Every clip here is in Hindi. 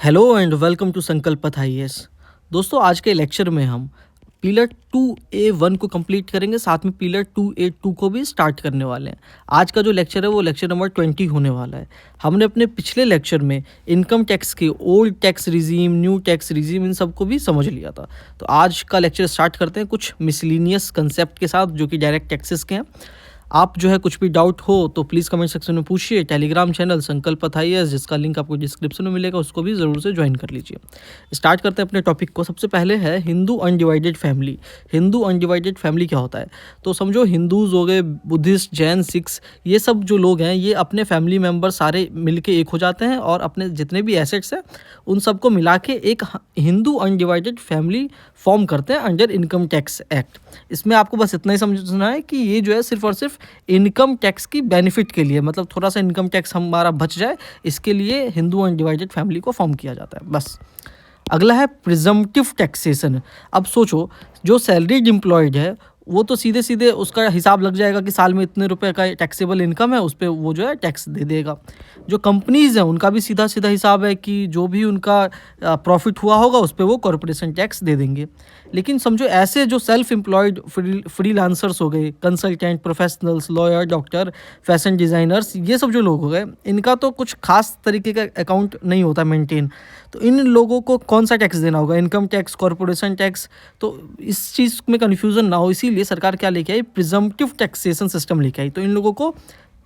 हेलो एंड वेलकम टू संकल्प पथ आईएएस। दोस्तों, आज के लेक्चर में हम पिलर 2A1 को कंप्लीट करेंगे, साथ में पिलर 2A2 को भी स्टार्ट करने वाले हैं। आज का जो लेक्चर है वो लेक्चर नंबर 20 होने वाला है। हमने अपने पिछले लेक्चर में इनकम टैक्स के old tax regime, new tax regime, इन सबको भी समझ लिया था। तो आज का लेक्चर स्टार्ट करते हैं कुछ मिसलिनियस कंसेप्ट के साथ जो कि डायरेक्ट टैक्सेस के हैं। आप जो है कुछ भी डाउट हो तो प्लीज़ कमेंट सेक्शन में पूछिए। टेलीग्राम चैनल संकल्प पथ आईएएस, जिसका लिंक आपको डिस्क्रिप्शन में मिलेगा, उसको भी ज़रूर से ज्वाइन कर लीजिए। स्टार्ट करते हैं अपने टॉपिक को। सबसे पहले है Hindu undivided family. Hindu undivided family क्या होता है? तो समझो हिंदूज़ हो गए, बुद्धिस्ट, जैन, सिख्स, ये सब जो लोग हैं ये अपने फैमिली मेम्बर सारे मिल के एक हो जाते हैं और अपने जितने भी एसेट्स हैं उन सबको मिला के एक हिंदू अनडिवाइडेड फैमिली फॉर्म करते हैं अंडर इनकम टैक्स एक्ट। इसमें आपको बस इतना ही समझना है कि ये जो है सिर्फ और सिर्फ इनकम टैक्स की बेनिफिट के लिए, मतलब थोड़ा सा इनकम टैक्स हमारा बच जाए, इसके लिए हिंदू अनडिवाइडेड फैमिली को फॉर्म किया जाता है बस। अगला है प्रिजम्पटिव टैक्सेशन। अब सोचो, जो सैलरीड एम्प्लॉयड है वो तो सीधे सीधे उसका हिसाब लग जाएगा कि साल में इतने रुपए का टैक्सेबल इनकम है, उस पर वो जो है टैक्स दे देगा। जो कंपनीज़ हैं उनका भी सीधा सीधा हिसाब है कि जो भी उनका प्रॉफिट हुआ होगा उस पर वो कॉरपोरेशन टैक्स दे देंगे। लेकिन समझो ऐसे जो सेल्फ एम्प्लॉयड फ्रीलांसर्स हो गए, consultant, professionals, lawyer, doctor, fashion designers, ये सब जो लोग हो गए, इनका तो कुछ खास तरीके का अकाउंट नहीं होता मेंटेन। तो इन लोगों को कौन सा टैक्स देना होगा? Income tax, corporation tax? तो इस चीज़ में कन्फ्यूज़न ना हो इसीलिए सरकार क्या लेके आई? प्रिजम्पटिव टैक्सेशन सिस्टम लेके आई। तो इन लोगों को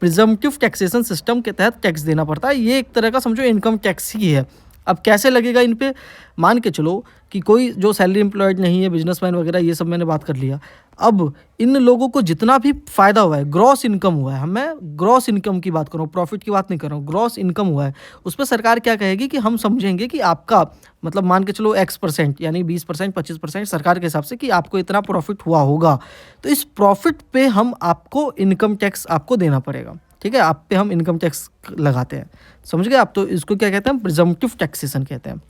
प्रिजम्पटिव टैक्सेशन सिस्टम के तहत टैक्स देना पड़ता है। ये एक तरह का समझो इनकम टैक्स ही है। अब कैसे लगेगा इन पे? मान के चलो कि कोई जो सैलरी एम्प्लॉयड नहीं है, बिजनेसमैन वगैरह, ये सब मैंने बात कर लिया। अब इन लोगों को जितना भी फ़ायदा हुआ है, ग्रॉस इनकम हुआ है, मैं ग्रॉस इनकम की बात कर रहा हूँ, प्रॉफिट की बात नहीं कर रहा हूँ, ग्रॉस इनकम हुआ है, उस पर सरकार क्या कहेगी कि हम समझेंगे कि आपका मतलब मान के चलो X% यानी 20%, 25% सरकार के हिसाब से कि आपको इतना प्रॉफिट हुआ होगा, तो इस प्रॉफिट पे हम आपको इनकम टैक्स आपको देना पड़ेगा। ठीक है, आप पे हम इनकम टैक्स लगाते हैं। समझ गए आप? तो इसको क्या कहते हैं? प्रिजम्पटिव टैक्सेशन कहते हैं।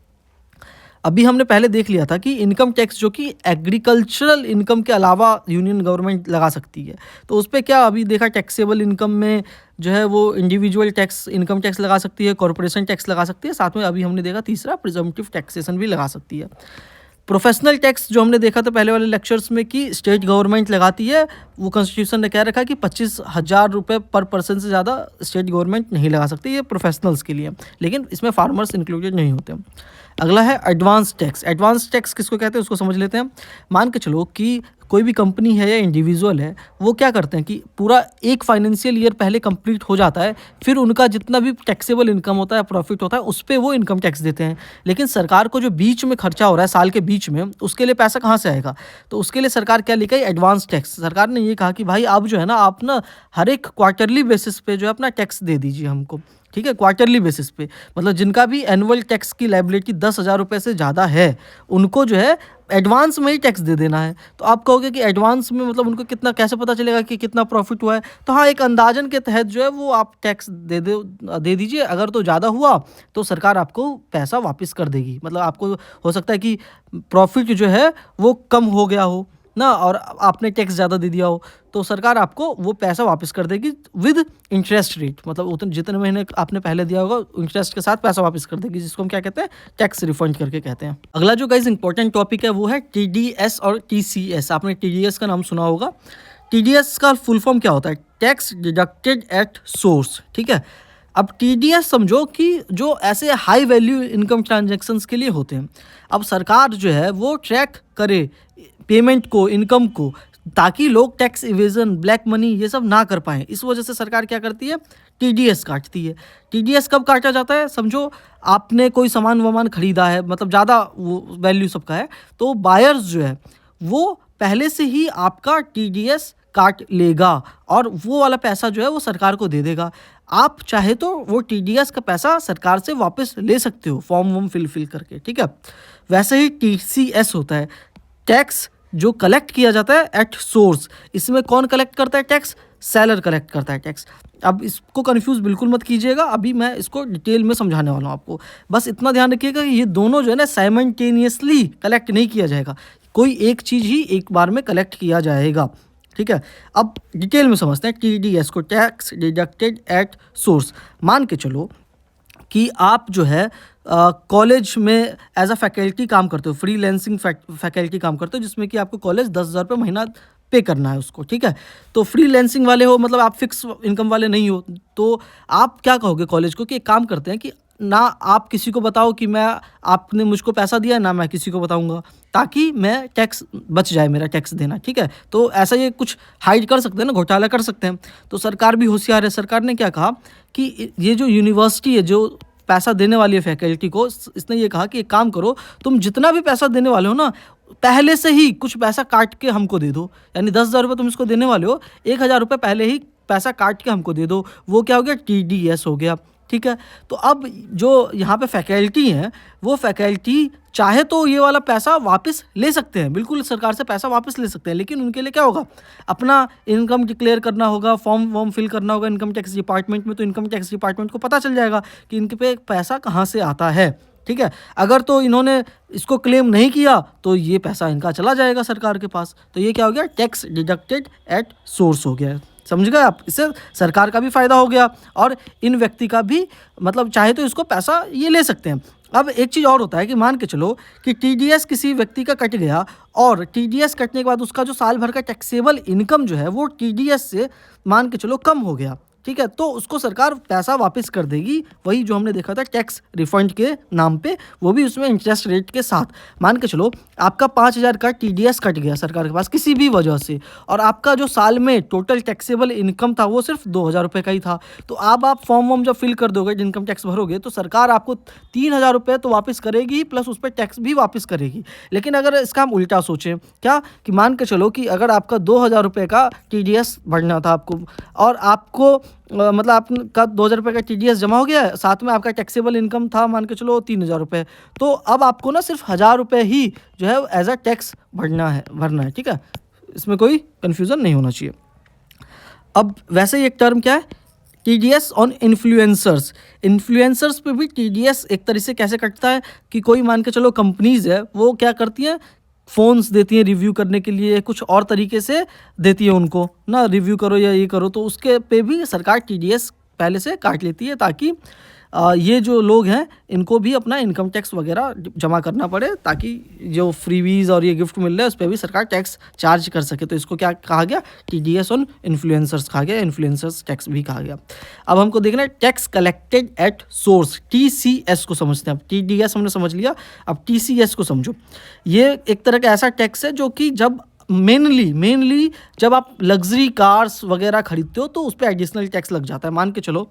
अभी हमने पहले देख लिया था कि इनकम टैक्स जो कि एग्रीकल्चरल इनकम के अलावा यूनियन गवर्नमेंट लगा सकती है, तो उस पर क्या अभी देखा? टैक्सेबल इनकम में जो है वो इंडिविजुअल टैक्स, इनकम टैक्स लगा सकती है, कॉरपोरेशन टैक्स लगा सकती है, साथ में अभी हमने देखा तीसरा प्रिजम्पटिव टैक्सेशन भी लगा सकती है। प्रोफेशनल टैक्स जो हमने देखा था पहले वाले लेक्चर्स में कि स्टेट गवर्नमेंट लगाती है, वो कॉन्स्टिट्यूशन ने क्या रखा कि 25,000 रुपये पर पर्सन से ज़्यादा स्टेट गवर्नमेंट नहीं लगा सकती, ये प्रोफेशनल्स के लिए, लेकिन इसमें फार्मर्स इंक्लूडेड नहीं होते। अगला है एडवांस टैक्स। एडवांस टैक्स किसको कहते हैं उसको समझ लेते हैं। मान के चलो कि कोई भी कंपनी है या इंडिविजुअल है, वो क्या करते हैं कि पूरा एक फाइनेंशियल ईयर पहले कंप्लीट हो जाता है, फिर उनका जितना भी टैक्सेबल इनकम होता है, प्रॉफिट होता है, उस पर वो इनकम टैक्स देते हैं। लेकिन सरकार को जो बीच में खर्चा हो रहा है साल के बीच में, उसके लिए पैसा कहाँ से आएगा? तो उसके लिए सरकार क्या लेके आई? Advance tax. सरकार ने ये कहा कि भाई आप जो है ना, आप ना हर एक क्वार्टरली बेसिस पे जो है अपना टैक्स दे दीजिए हमको। ठीक है, क्वार्टरली बेसिस पे, मतलब जिनका भी एनुअल टैक्स की लायबिलिटी 10,000 रुपये से ज़्यादा है, उनको जो है एडवांस में ही टैक्स दे देना है। तो आप कहोगे कि एडवांस में मतलब उनको कितना, कैसे पता चलेगा कि कितना प्रॉफिट हुआ है? तो हाँ, एक अंदाजन के तहत जो है वो आप टैक्स दे दीजिए। अगर तो ज़्यादा हुआ तो सरकार आपको पैसा वापस कर देगी। मतलब आपको हो सकता है कि प्रॉफिट जो है वो कम हो गया हो ना, और आपने टैक्स ज़्यादा दे दिया हो, तो सरकार आपको वो पैसा वापस कर देगी विद इंटरेस्ट रेट। मतलब उतने जितने महीने आपने पहले दिया होगा इंटरेस्ट के साथ पैसा वापस कर देगी, जिसको हम क्या कहते हैं? टैक्स रिफंड करके कहते हैं। अगला जो गाइस इंपॉर्टेंट टॉपिक है वो है TDS और TCS। आपने TDS का नाम सुना होगा। TDS का फुल फॉर्म क्या होता है? Tax deducted at source. ठीक है, अब TDS समझो कि जो ऐसे हाई वैल्यू इनकम ट्रांजैक्शंस के लिए होते हैं। अब सरकार जो है वो ट्रैक करे पेमेंट को, इनकम को, ताकि लोग टैक्स इवेजन, ब्लैक मनी ये सब ना कर पाएँ। इस वजह से सरकार क्या करती है? TDS काटती है। TDS कब काटा जाता है? समझो आपने कोई सामान वामान खरीदा है, मतलब ज़्यादा वो वैल्यू सबका है, तो बायर्स जो है वो पहले से ही आपका TDS काट लेगा और वो वाला पैसा जो है वो सरकार को दे देगा। आप चाहे तो वो TDS का पैसा सरकार से वापस ले सकते हो फॉर्म वॉर्म फिल करके। ठीक है, वैसे ही TCS होता है, टैक्स जो कलेक्ट किया जाता है एट सोर्स। इसमें कौन कलेक्ट करता है टैक्स? सेलर कलेक्ट करता है टैक्स। अब इसको कंफ्यूज बिल्कुल मत कीजिएगा, अभी मैं इसको डिटेल में समझाने वाला हूँ आपको। बस इतना ध्यान रखिएगा कि ये दोनों जो है ना साइमल्टेनियसली कलेक्ट नहीं किया जाएगा, कोई एक चीज़ ही एक बार में कलेक्ट किया जाएगा। ठीक है, अब डिटेल में समझते हैं TDS को, टैक्स डिडक्टेड एट सोर्स। मान के चलो कि आप जो है कॉलेज में एज अ फैकल्टी काम करते हो, फ्रीलांसिंग फैकल्टी काम करते हो, जिसमें कि आपको कॉलेज 10,000 रुपये महीना पे करना है उसको, ठीक है। तो फ्रीलांसिंग वाले हो, मतलब आप फिक्स इनकम वाले नहीं हो, तो आप क्या कहोगे कॉलेज को कि एक काम करते हैं कि ना आप किसी को बताओ कि मैं आपने मुझको पैसा दिया है, ना मैं किसी को बताऊंगा, ताकि मैं टैक्स बच जाए मेरा टैक्स देना, ठीक है। तो ऐसा ये कुछ हाइड कर सकते हैं ना, घोटाला कर सकते हैं। तो सरकार भी होशियार है। सरकार ने क्या कहा कि ये जो यूनिवर्सिटी है जो पैसा देने वाली है फैकल्टी को, इसने ये कहा कि एक काम करो, तुम जितना भी पैसा देने वाले हो ना, पहले से ही कुछ पैसा काट के हमको दे दो। यानी 10,000 रुपये तुम इसको देने वाले हो, 1,000 रुपये पहले ही पैसा काट के हमको दे दो। वो क्या हो गया, TDS हो गया, ठीक है। तो अब जो यहाँ पे फैकल्टी हैं, वो फैकल्टी चाहे तो ये वाला पैसा वापस ले सकते हैं, बिल्कुल सरकार से पैसा वापस ले सकते हैं, लेकिन उनके लिए क्या होगा, अपना इनकम डिक्लेयर करना होगा, फॉर्म वॉर्म फिल करना होगा इनकम टैक्स डिपार्टमेंट में। तो इनकम टैक्स डिपार्टमेंट को पता चल जाएगा कि इनके पे पैसा कहाँ से आता है, ठीक है। अगर तो इन्होंने इसको क्लेम नहीं किया तो ये पैसा इनका चला जाएगा सरकार के पास। तो ये क्या हो गया, टैक्स डिडक्टेड एट सोर्स हो गया। समझ गए आप, इससे सरकार का भी फ़ायदा हो गया और इन व्यक्ति का भी, मतलब चाहे तो इसको पैसा ये ले सकते हैं। अब एक चीज़ और होता है कि मान के चलो कि TDS किसी व्यक्ति का कट गया, और TDS कटने के बाद उसका जो साल भर का टैक्सेबल इनकम जो है वो TDS से मान के चलो कम हो गया, ठीक है। तो उसको सरकार पैसा वापस कर देगी, वही जो हमने देखा था टैक्स रिफंड के नाम पे, वो भी उसमें इंटरेस्ट रेट के साथ। मान के चलो आपका 5,000 का TDS कट गया सरकार के पास किसी भी वजह से, और आपका जो साल में टोटल टैक्सेबल इनकम था वो सिर्फ 2,000 रुपये का ही था। तो अब आप फॉर्म वॉर्म जब फिल कर दोगे, इनकम टैक्स भरोगे, तो सरकार आपको 3,000 रुपये तो वापस करेगी, प्लस उस पर टैक्स भी वापस करेगी। लेकिन अगर इसका हम उल्टा सोचें, क्या कि मान के चलो कि अगर आपका 2,000 रुपये का TDS भरना था आपको, और आपको मतलब आपका 2,000 रुपये का TDS जमा हो गया है, साथ में आपका टैक्सेबल इनकम था मान के चलो 3,000 रुपये, तो अब आपको ना सिर्फ 1,000 रुपये ही जो है एज अ टैक्स भरना है, ठीक है। इसमें कोई कन्फ्यूज़न नहीं होना चाहिए। अब वैसे ही एक टर्म क्या है, TDS ऑन इन्फ्लुएंसर्स। इन्फ्लुएंसर्स पे भी TDS एक तरह से कैसे कटता है कि कोई मान के चलो कंपनीज़ है, वो क्या करती हैं, फ़ोन्स देती हैं रिव्यू करने के लिए, कुछ और तरीके से देती है उनको ना, रिव्यू करो या ये करो, तो उसके पे भी सरकार TDS पहले से काट लेती है, ताकि ये जो लोग हैं इनको भी अपना इनकम टैक्स वगैरह जमा करना पड़े, ताकि जो फ्रीवीज़ और ये गिफ्ट मिल रहा है उस पर भी सरकार टैक्स चार्ज कर सके। तो इसको क्या कहा गया, TDS ऑन इन्फ्लुएंसर्स कहा गया, इन्फ्लुएंसर्स टैक्स भी कहा गया। अब हमको देखना है tax collected at source, TCS को समझते हैं। अब TDS हमने समझ लिया, अब TCS को समझो। ये एक तरह का ऐसा टैक्स है जो कि जब मेनली जब आप लग्जरी कार्स वगैरह खरीदते हो तो उस पर एडिशनल टैक्स लग जाता है। मान के चलो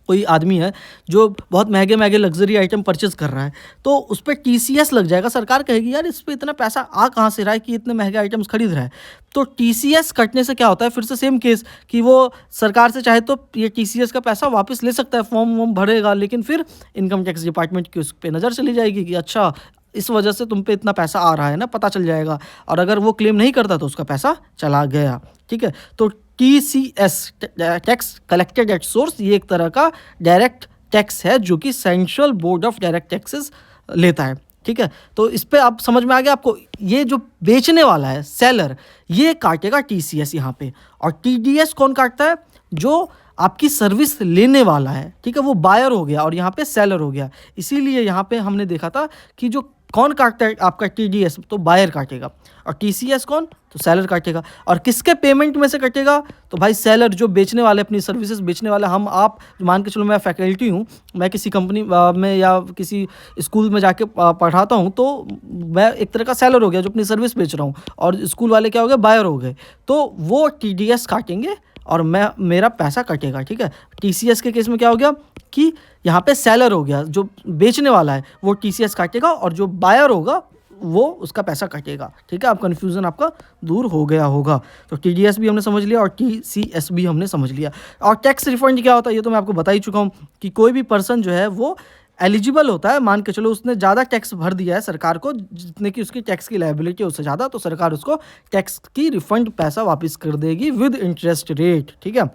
कोई आदमी है जो बहुत महंगे लग्जरी आइटम परचेज़ कर रहा है, तो उस पर TCS लग जाएगा। सरकार कहेगी यार इस पर इतना पैसा आ कहाँ से रहा है कि इतने महंगे आइटम्स खरीद रहा है। तो TCS कटने से क्या होता है, फिर से सेम केस कि वो सरकार से चाहे तो ये TCS का पैसा वापस ले सकता है, फॉर्म वॉर्म भरेगा, लेकिन फिर इनकम टैक्स डिपार्टमेंट की उस पर नज़र चली जाएगी कि अच्छा इस वजह से तुम पे इतना पैसा आ रहा है ना, पता चल जाएगा, और अगर वो क्लेम नहीं करता तो उसका पैसा चला गया, ठीक है। तो TCS tax collected at source, ये एक तरह का डायरेक्ट टैक्स है जो कि central board of direct taxes लेता है, ठीक है। तो इस पे आप समझ में आ गया आपको, ये जो बेचने वाला है सेलर, ये काटेगा TCS यहाँ पे, और TDS कौन काटता है, जो आपकी सर्विस लेने वाला है, ठीक है, वो बायर हो गया और यहाँ पे सेलर हो गया। इसीलिए यहाँ पे हमने देखा था कि जो कौन काटता है आपका TDS, तो बायर काटेगा, और TCS कौन, तो सेलर काटेगा। और किसके पेमेंट में से कटेगा, तो भाई सेलर जो बेचने वाले, अपनी सर्विसेज बेचने वाले, हम आप मान के चलो मैं फैकल्टी हूँ, मैं किसी कंपनी में या किसी स्कूल में जाके पढ़ाता हूँ, तो मैं एक तरह का सेलर हो गया जो अपनी सर्विस बेच रहा हूँ, और स्कूल वाले क्या हो गए, बायर हो गए, तो वो TDS काटेंगे और मेरा पैसा कटेगा, ठीक है। TCS के केस में क्या हो गया कि यहाँ पे सेलर हो गया, जो बेचने वाला है वो TCS काटेगा, और जो बायर होगा वो उसका पैसा कटेगा, ठीक है। अब कन्फ्यूज़न आपका दूर हो गया होगा। तो TDS भी हमने समझ लिया और TCS भी हमने समझ लिया। और टैक्स रिफंड क्या होता है ये तो मैं आपको बता ही चुका हूँ कि कोई भी पर्सन जो है वो एलिजिबल होता है, मान के चलो उसने ज़्यादा टैक्स भर दिया है सरकार को, जितने की उसकी टैक्स की लायबिलिटी है उससे ज़्यादा, तो सरकार उसको टैक्स की रिफंड पैसा वापस कर देगी विद इंटरेस्ट रेट, ठीक है।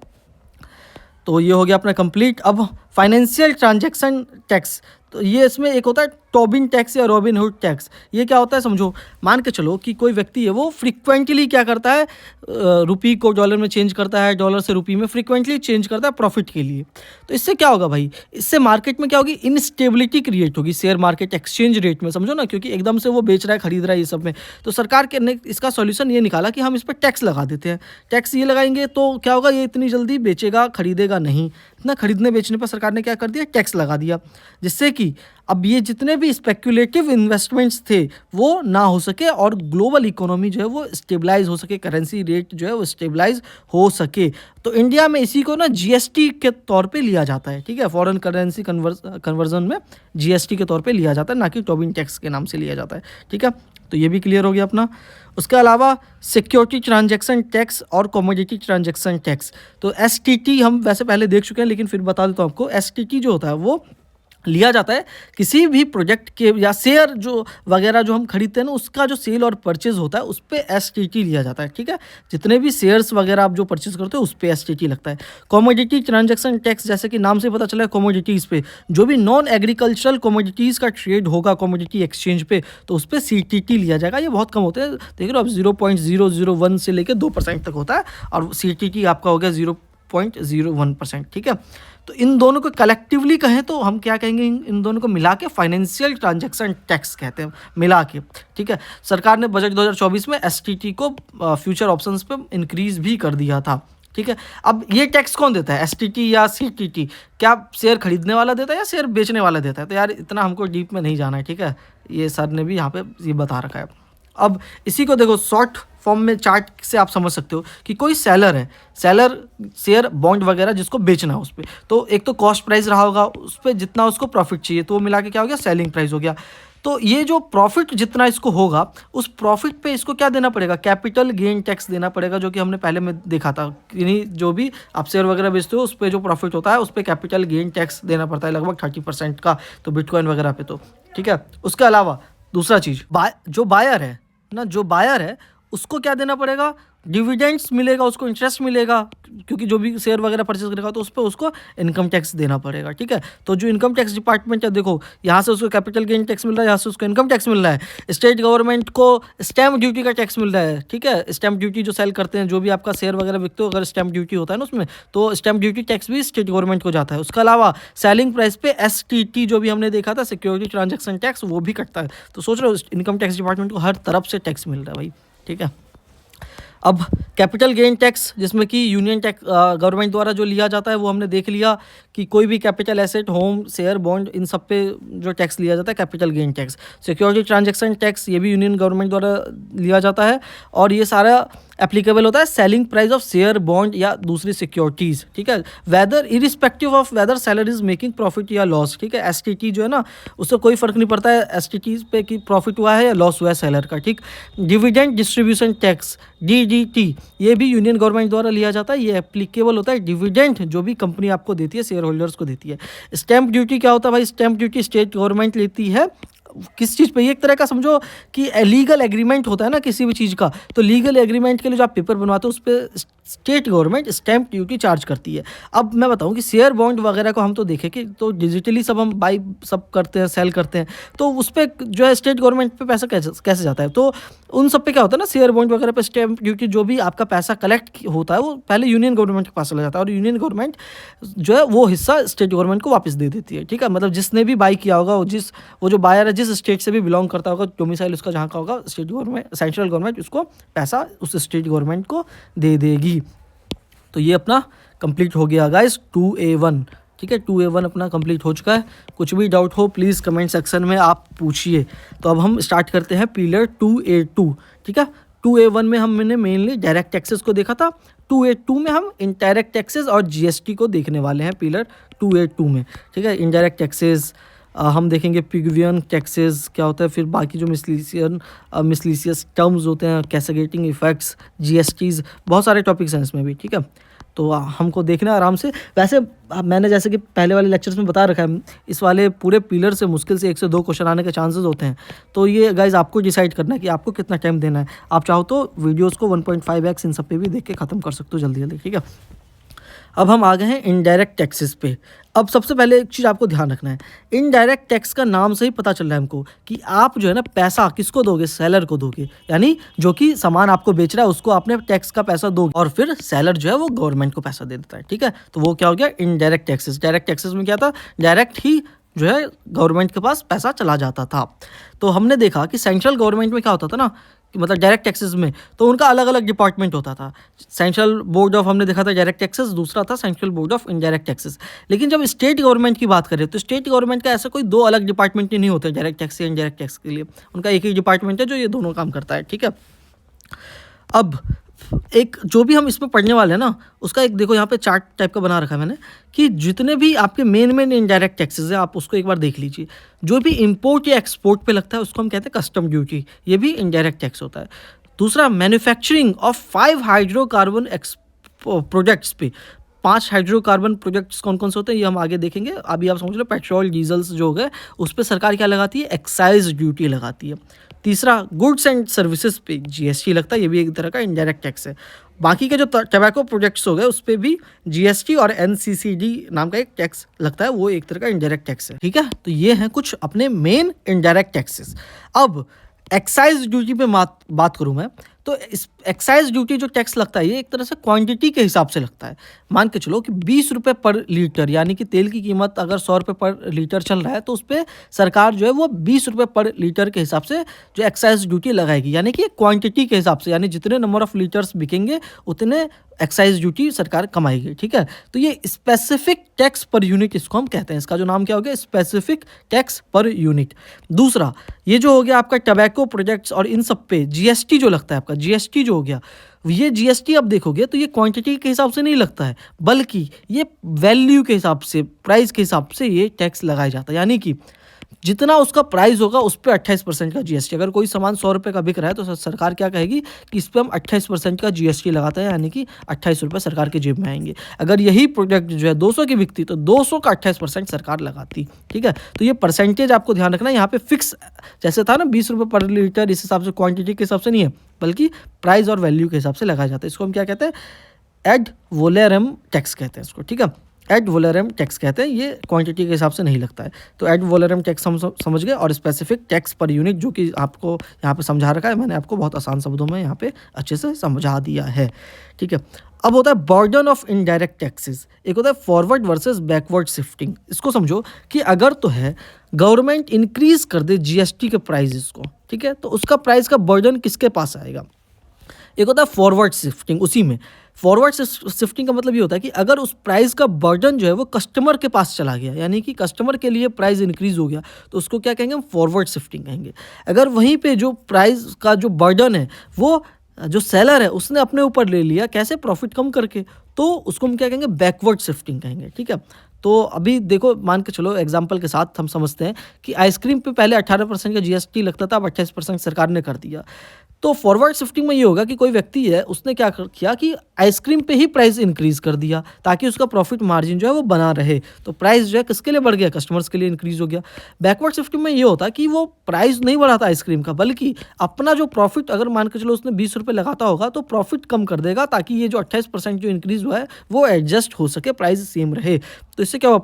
तो ये हो गया अपना कंप्लीट। अब फाइनेंशियल ट्रांजैक्शन टैक्स, तो ये इसमें एक होता है टोबिन टैक्स या रॉबिनहुड टैक्स। ये क्या होता है समझो, मान के चलो कि कोई व्यक्ति है वो फ्रीक्वेंटली क्या करता है, रुपी को डॉलर में चेंज करता है, डॉलर से रुपी में फ्रीक्वेंटली चेंज करता है प्रॉफिट के लिए। तो इससे क्या होगा भाई, इससे मार्केट में क्या होगी, इनस्टेबिलिटी क्रिएट होगी शेयर मार्केट एक्सचेंज रेट में, समझो ना, क्योंकि एकदम से वो बेच रहा है खरीद रहा है ये सब में। तो सरकार के ने इसका सॉल्यूशन ये निकाला कि हम इस पर टैक्स लगा देते हैं। टैक्स ये लगाएंगे तो क्या होगा, ये इतनी जल्दी बेचेगा खरीदेगा नहीं। इतना खरीदने बेचने पर सरकार ने क्या कर दिया, टैक्स लगा दिया, जिससे कि अब ये जितने भी स्पेक्युलेटिव इन्वेस्टमेंट्स थे वो ना हो सके और ग्लोबल इकोनॉमी जो है वो स्टेबलाइज हो सके, करेंसी रेट जो है वो स्टेबलाइज हो सके। तो इंडिया में इसी को ना जीएसटी के तौर पे लिया जाता है, ठीक है, फॉरेन करेंसी कन्वर्जन में जीएसटी के तौर पे लिया जाता है, ना कि टोबिन टैक्स के नाम से लिया जाता है, ठीक है। तो ये भी क्लियर हो गया अपना। उसके अलावा सिक्योरिटी ट्रांजैक्शन टैक्स और कमोडिटी ट्रांजैक्शन टैक्स, तो एसटीटी हम वैसे पहले देख चुके हैं, लेकिन फिर बता देता हूँ आपको। एसटीटी जो होता है वो लिया जाता है किसी भी प्रोजेक्ट के या शेयर जो वगैरह जो हम खरीदते हैं ना, उसका जो सेल और परचेज होता है उस पे एसटीटी लिया जाता है, ठीक है। जितने भी शेयर्स वगैरह आप जो परचेज करते हो उस पे एसटीटी लगता है। कमोडिटी ट्रांजैक्शन टैक्स, जैसे कि नाम से पता चला है, कमोडिटीज़ पे जो भी नॉन एग्रीकल्चरल कमोडिटीज़ का ट्रेड होगा कमोडिटी एक्सचेंज पे, तो उस पर सीटीटी लिया जाएगा। ये बहुत कम होते हैं, देख लो आप 0.001 से लेकर 2% तक होता है, और सीटीटी आपका हो गया 0.01%, ठीक है। तो इन दोनों को कलेक्टिवली कहें तो हम क्या कहेंगे, इन दोनों को मिला के फाइनेंशियल ट्रांजैक्शन टैक्स कहते हैं, मिला के, ठीक है। सरकार ने बजट 2024 में एसटीटी को फ्यूचर ऑप्शंस पे इंक्रीज भी कर दिया था, ठीक है। अब ये टैक्स कौन देता है, एसटीटी या सीटीटी? क्या शेयर खरीदने वाला देता है या शेयर बेचने वाला देता है? तो यार इतना हमको डीप में नहीं जाना है, ठीक है, ये सर ने भी यहाँ पे ये बता रखा है। अब इसी को देखो शॉर्ट फॉर्म में चार्ट से आप समझ सकते हो कि कोई सेलर है, सेलर शेयर बॉन्ड वगैरह जिसको बेचना है उस पर, तो एक तो कॉस्ट प्राइस रहा होगा, उस पर जितना उसको प्रॉफिट चाहिए तो वो मिला के क्या हो गया, सेलिंग प्राइस हो गया। तो ये जो प्रॉफिट जितना इसको होगा, उस प्रॉफिट पे इसको क्या देना पड़ेगा, कैपिटल गेन टैक्स देना पड़ेगा, जो कि हमने पहले में देखा था कि जो भी आप शेयर वगैरह बेचते हो उस पर जो प्रॉफिट होता है उस पर कैपिटल गेन टैक्स देना पड़ता है, लगभग 30% का, तो बिटकॉइन वगैरह पे, तो ठीक है। उसके अलावा दूसरा चीज़, जो बायर है ना, जो बायर है उसको क्या देना पड़ेगा, डिविडेंड्स मिलेगा, उसको इंटरेस्ट मिलेगा, क्योंकि जो भी शेयर वगैरह परचेज करेगा तो उस पर उसको इनकम टैक्स देना पड़ेगा, ठीक है। तो जो इनकम टैक्स डिपार्टमेंट है, देखो यहाँ से उसको कैपिटल गेन टैक्स मिल रहा है, यहाँ से उसको इनकम टैक्स मिल रहा है। स्टेट गवर्नमेंट को स्टैम्प ड्यूटी का टैक्स मिल रहा है, ठीक है। स्टैम्प ड्यूटी जो सेल करते हैं, जो भी आपका शेयर वगैरह बिकते हो, अगर स्टैम्प ड्यूटी होता है ना उसमें, तो स्टैम्प ड्यूटी टैक्स भी स्टेट गवर्नमेंट को जाता है। उसके अलावा सेलिंग प्राइस पे एसटीटी जो भी हमने देखा था, सिक्योरिटी ट्रांजैक्शन टैक्स, वो भी कटता है। तो सोच रहे हो इनकम टैक्स डिपार्टमेंट को हर तरफ से टैक्स मिल रहा है भाई, ठीक है। अब कैपिटल गेन टैक्स, जिसमें कि यूनियन टैक्स गवर्नमेंट द्वारा जो लिया जाता है, वो हमने देख लिया कि कोई भी capital asset, home, share, bond, इन सब पे जो टैक्स लिया जाता है capital gain tax. Security transaction tax, ये भी यूनियन गवर्नमेंट द्वारा लिया जाता है, और ये सारा एप्लीकेबल होता है selling price of share, bond या दूसरी सिक्योरिटीज़, ठीक है। Whether irrespective of whether seller is making profit या लॉस, ठीक है। एसटीटी जो है ना, उससे कोई फर्क नहीं पड़ता है एसटीटी पे कि प्रॉफिट हुआ है या लॉस हुआ है सेलर का, ठीक। डिविडेंड डिस्ट्रीब्यूशन टैक्स, डीडीटी, ये भी यूनियन गवर्नमेंट द्वारा लिया जाता है, ये एप्लीकेबल होता है डिविडेंड जो भी कंपनी आपको देती है, शेयर होल्डर्स को देती है। स्टैम्प ड्यूटी क्या होता है भाई, स्टैम्प ड्यूटी स्टेट गवर्नमेंट लेती है, किस चीज़ पे, ये एक तरह का समझो कि लीगल एग्रीमेंट होता है ना किसी भी चीज़ का, तो लीगल एग्रीमेंट के लिए जो आप पेपर बनवाते हो उस पर state government stamp duty charge करती है। अब मैं बताऊं कि शेयर बॉन्ड वगैरह को हम तो देखें कि तो डिजिटली सब हम बाई सब करते हैं, सेल करते हैं, तो उस पर जो है स्टेट गवर्नमेंट पे पैसा कैसे जाता है, तो उन सब पे क्या होता है ना, शेयर बॉन्ड वगैरह पे स्टैम्प ड्यूटी, जो भी आपका पैसा कलेक्ट होता है वो पहले यूनियन गवर्नमेंट के पास चला जाता है, और यूनियन गवर्नमेंट जो है वो हिस्सा स्टेट गवर्नमेंट को वापस दे देती है, ठीक है। मतलब जिसने भी बाई किया होगा, वो जो बायर है जिस स्टेट से भी बिलोंग करता होगा, डोमिसाइल उसका जहाँ का होगा, स्टेट गवर्नमेंट, सेंट्रल गवर्नमेंट उसको पैसा उस स्टेट गवर्नमेंट को दे देगी। तो ये अपना कंप्लीट हो गया गाइस 2A1, ठीक है। 2A1 अपना कंप्लीट हो चुका है। कुछ भी डाउट हो प्लीज़ कमेंट सेक्शन में आप पूछिए। तो अब हम स्टार्ट करते हैं पिलर 2A2, ठीक है। 2A1 में हमने मेनली डायरेक्ट टैक्सेस को देखा था, 2A2 में हम इनडायरेक्ट टैक्सेस और जीएसटी को देखने वाले हैं पिलर 2A2 में, ठीक है। इनडायरेक्ट टैक्सेस हम देखेंगे, पिग्वियन टैक्सेस क्या होता है, फिर बाकी जो मिसलीसियस टर्म्स होते हैं, कैसकेटिंग इफेक्ट्स, जीएसटीज़, बहुत सारे टॉपिक्स हैं इसमें भी, ठीक है। तो हमको देखना है आराम से। वैसे मैंने जैसे कि पहले वाले लेक्चर्स में बता रखा है, इस वाले पूरे पिलर से मुश्किल से 1 से 2 क्वेश्चन आने के चांसेस होते हैं। तो ये गाइज आपको डिसाइड करना है कि आपको कितना टाइम देना है। आप चाहो तो वीडियोज़ को 1.5x इन सब पे भी देख के ख़त्म कर सकते हो जल्दी जल्दी, ठीक है। अब हम आ गए हैं इनडायरेक्ट टैक्सेस पे। अब सबसे पहले एक चीज़ आपको ध्यान रखना है, इनडायरेक्ट टैक्स का नाम से ही पता चल रहा है हमको कि आप जो है ना पैसा किसको दोगे, सेलर को दोगे, यानी जो कि सामान आपको बेच रहा है उसको आपने टैक्स का पैसा दोगे और फिर सेलर जो है वो गवर्नमेंट को पैसा दे देता है। ठीक है, तो वो क्या हो गया, इनडायरेक्ट टैक्सेस। डायरेक्ट टैक्सेस में क्या था, डायरेक्ट ही जो है गवर्नमेंट के पास पैसा चला जाता था। तो हमने देखा कि सेंट्रल गवर्नमेंट में क्या होता था ना, कि मतलब डायरेक्ट टैक्सेस में तो उनका अलग अलग डिपार्टमेंट होता था। सेंट्रल बोर्ड ऑफ हमने देखा था डायरेक्ट टैक्सेस, दूसरा था central board of indirect taxes. लेकिन जब स्टेट गवर्नमेंट की बात करें तो स्टेट गवर्नमेंट का ऐसा कोई दो अलग डिपार्टमेंट नहीं होते डायरेक्ट टैक्स या इनडायरेक्ट टैक्स के लिए, उनका एक ही डिपार्टमेंट है जो ये दोनों काम करता है। ठीक है, अब एक जो भी हम इसमें पढ़ने वाले हैं ना, उसका एक देखो यहाँ पे चार्ट टाइप का बना रखा है मैंने, कि जितने भी आपके मेन इनडायरेक्ट टैक्सेस हैं आप उसको एक बार देख लीजिए। जो भी इंपोर्ट या एक्सपोर्ट पे लगता है उसको हम कहते हैं कस्टम ड्यूटी, ये भी इनडायरेक्ट टैक्स होता है। दूसरा, मैन्युफैक्चरिंग ऑफ 5 हाइड्रोकार्बन प्रोजेक्ट्स पे, 5 हाइड्रोकार्बन प्रोजेक्ट्स कौन कौन से होते हैं ये हम आगे देखेंगे। अभी आप समझ लो पेट्रोल डीजल्स जो हो गए उस पर सरकार क्या लगाती है, एक्साइज ड्यूटी लगाती है। तीसरा, गुड्स एंड सर्विसेज पे जीएसटी लगता है, ये भी एक तरह का इनडायरेक्ट टैक्स है। बाकी के जो टबैको प्रोजेक्ट्स हो गए उस पर भी जीएसटी और एनसीसीडी नाम का एक टैक्स लगता है, वो एक तरह का इनडायरेक्ट टैक्स है। ठीक है, तो ये हैं कुछ अपने मेन इनडायरेक्ट टैक्सेस। अब एक्साइज ड्यूटी पे बात करूं मैं, तो इस एक्साइज ड्यूटी जो टैक्स लगता है ये एक तरह से क्वांटिटी के हिसाब से लगता है। मान के चलो कि 20 रुपये पर लीटर, यानी कि तेल की कीमत अगर 100 रुपये पर लीटर चल रहा है तो उस पर सरकार जो है वो 20 रुपये पर लीटर के हिसाब से जो एक्साइज ड्यूटी लगाएगी, यानी कि क्वांटिटी के हिसाब से, यानी जितने नंबर ऑफ लीटर्स बिकेंगे उतने एक्साइज ड्यूटी सरकार कमाएगी। ठीक है, तो ये स्पेसिफिक टैक्स पर यूनिट इसको हम कहते हैं, इसका जो नाम क्या हो गया, स्पेसिफिक टैक्स पर यूनिट। दूसरा, ये जो हो गया आपका टबैको प्रोजेक्ट्स और इन सब पे जीएसटी जो लगता है, आपका जीएसटी जो हो गया, ये जीएसटी आप देखोगे तो ये क्वांटिटी के हिसाब से नहीं लगता है, बल्कि ये वैल्यू के हिसाब से, प्राइस के हिसाब से ये टैक्स लगाया जाता है। यानी कि जितना उसका प्राइस होगा उस पर 28% का जीएसटी। अगर कोई सामान 100 रुपये का बिक रहा है तो सरकार क्या कहेगी कि इस पर हम 28% का जीएसटी लगाते हैं, यानी कि 28 रुपये सरकार के जेब में आएंगे। अगर यही प्रोडक्ट जो है 200 की बिकती तो 200 का 28% सरकार लगाती। ठीक है, तो ये परसेंटेज आपको ध्यान रखना है, यहाँ पे फिक्स जैसे था ना 20 रुपये पर लीटर, इस हिसाब से क्वान्टिटी के हिसाब से नहीं है, बल्कि प्राइस और वैल्यू के हिसाब से लगाया जाता है। इसको हम क्या कहते हैं, एड वोलेरम टैक्स कहते हैं इसको। ठीक है, एड वोलेरम टैक्स कहते हैं, ये क्वांटिटी के हिसाब से नहीं लगता है। तो एड वोलेरम टैक्स हम समझ गए, और स्पेसिफिक टैक्स पर यूनिट जो कि आपको यहाँ पे समझा रखा है, मैंने आपको बहुत आसान शब्दों में यहाँ पे अच्छे से समझा दिया है। ठीक है, अब होता है बर्डन ऑफ इनडायरेक्ट टैक्सेस, एक होता है फॉरवर्ड वर्सेस बैकवर्ड शिफ्टिंग। इसको समझो कि अगर तो है गवर्नमेंट इंक्रीज कर दे जीएसटी के प्राइजेस को, ठीक है, तो उसका प्राइस का बर्डन किसके पास आएगा। एक होता है फॉरवर्ड शिफ्टिंग, उसी में फॉरवर्ड शिफ्टिंग का मतलब ये होता है कि अगर उस प्राइस का बर्डन जो है वो कस्टमर के पास चला गया, यानी कि कस्टमर के लिए प्राइस इंक्रीज हो गया, तो उसको क्या कहेंगे हम, फॉरवर्ड शिफ्टिंग कहेंगे। अगर वहीं पे जो प्राइस का जो बर्डन है वो जो सेलर है उसने अपने ऊपर ले लिया, कैसे, प्रॉफिट कम करके, तो उसको हम क्या कहेंगे, बैकवर्ड शिफ्टिंग कहेंगे। ठीक है, तो अभी देखो मान के चलो एग्जांपल के साथ हम समझते हैं कि आइसक्रीम पे पहले 18% का जीएसटी लगता था, अब 28% सरकार ने कर दिया। तो फॉरवर्ड शिफ्टिंग में ये होगा कि कोई व्यक्ति है उसने क्या किया कि आइसक्रीम पे ही प्राइस इंक्रीज कर दिया ताकि उसका प्रॉफिट मार्जिन जो है वो बना रहे, तो प्राइस जो है किसके लिए बढ़ गया, कस्टमर्स के लिए इंक्रीज हो गया। बैकवर्ड शिफ्टिंग में ये होता कि वो प्राइस नहीं बढ़ाता आइसक्रीम का, बल्कि अपना जो प्रॉफिट, अगर मान के चलो उसने 20 रुपये लगाता होगा तो प्रॉफिट कम कर देगा ताकि ये जो 28% जो इंक्रीज हुआ है वो एडजस्ट हो सके, प्राइस सेम रहे। तो इससे क्या हुआ,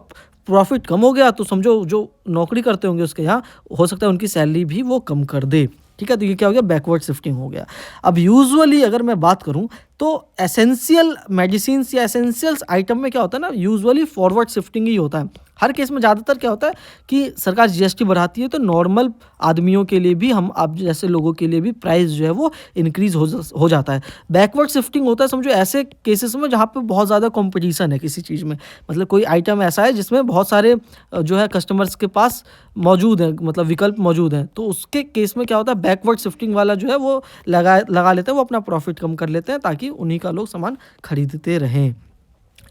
प्रॉफिट कम हो गया, तो समझो जो नौकरी करते होंगे उसके यहाँ हो सकता है उनकी सैलरी भी वो कम कर दे। ठीक है, तो ये क्या हो गया, बैकवर्ड शिफ्टिंग हो गया। अब यूजुअली अगर मैं बात करूं तो एसेंशियल मेडिसिन्स या एसेंशियल्स आइटम में क्या होता है ना, यूजुअली फॉरवर्ड शिफ्टिंग ही होता है। हर केस में ज़्यादातर क्या होता है कि सरकार जीएसटी बढ़ाती है तो नॉर्मल आदमियों के लिए भी, हम आप जैसे लोगों के लिए भी प्राइस जो है वो इंक्रीज हो जाता है। बैकवर्ड शिफ्टिंग होता है समझो ऐसे केसेस में जहाँ पे बहुत ज़्यादा कंपटीशन है किसी चीज़ में, मतलब कोई आइटम ऐसा है जिसमें बहुत सारे जो है कस्टमर्स के पास मौजूद हैं, मतलब विकल्प मौजूद हैं, तो उसके केस में क्या होता है, बैकवर्ड शिफ्टिंग वाला जो है वो लगा लेते हैं, वो अपना प्रॉफिट कम कर लेते हैं ताकि उन्हीं का लोग सामान खरीदते रहें।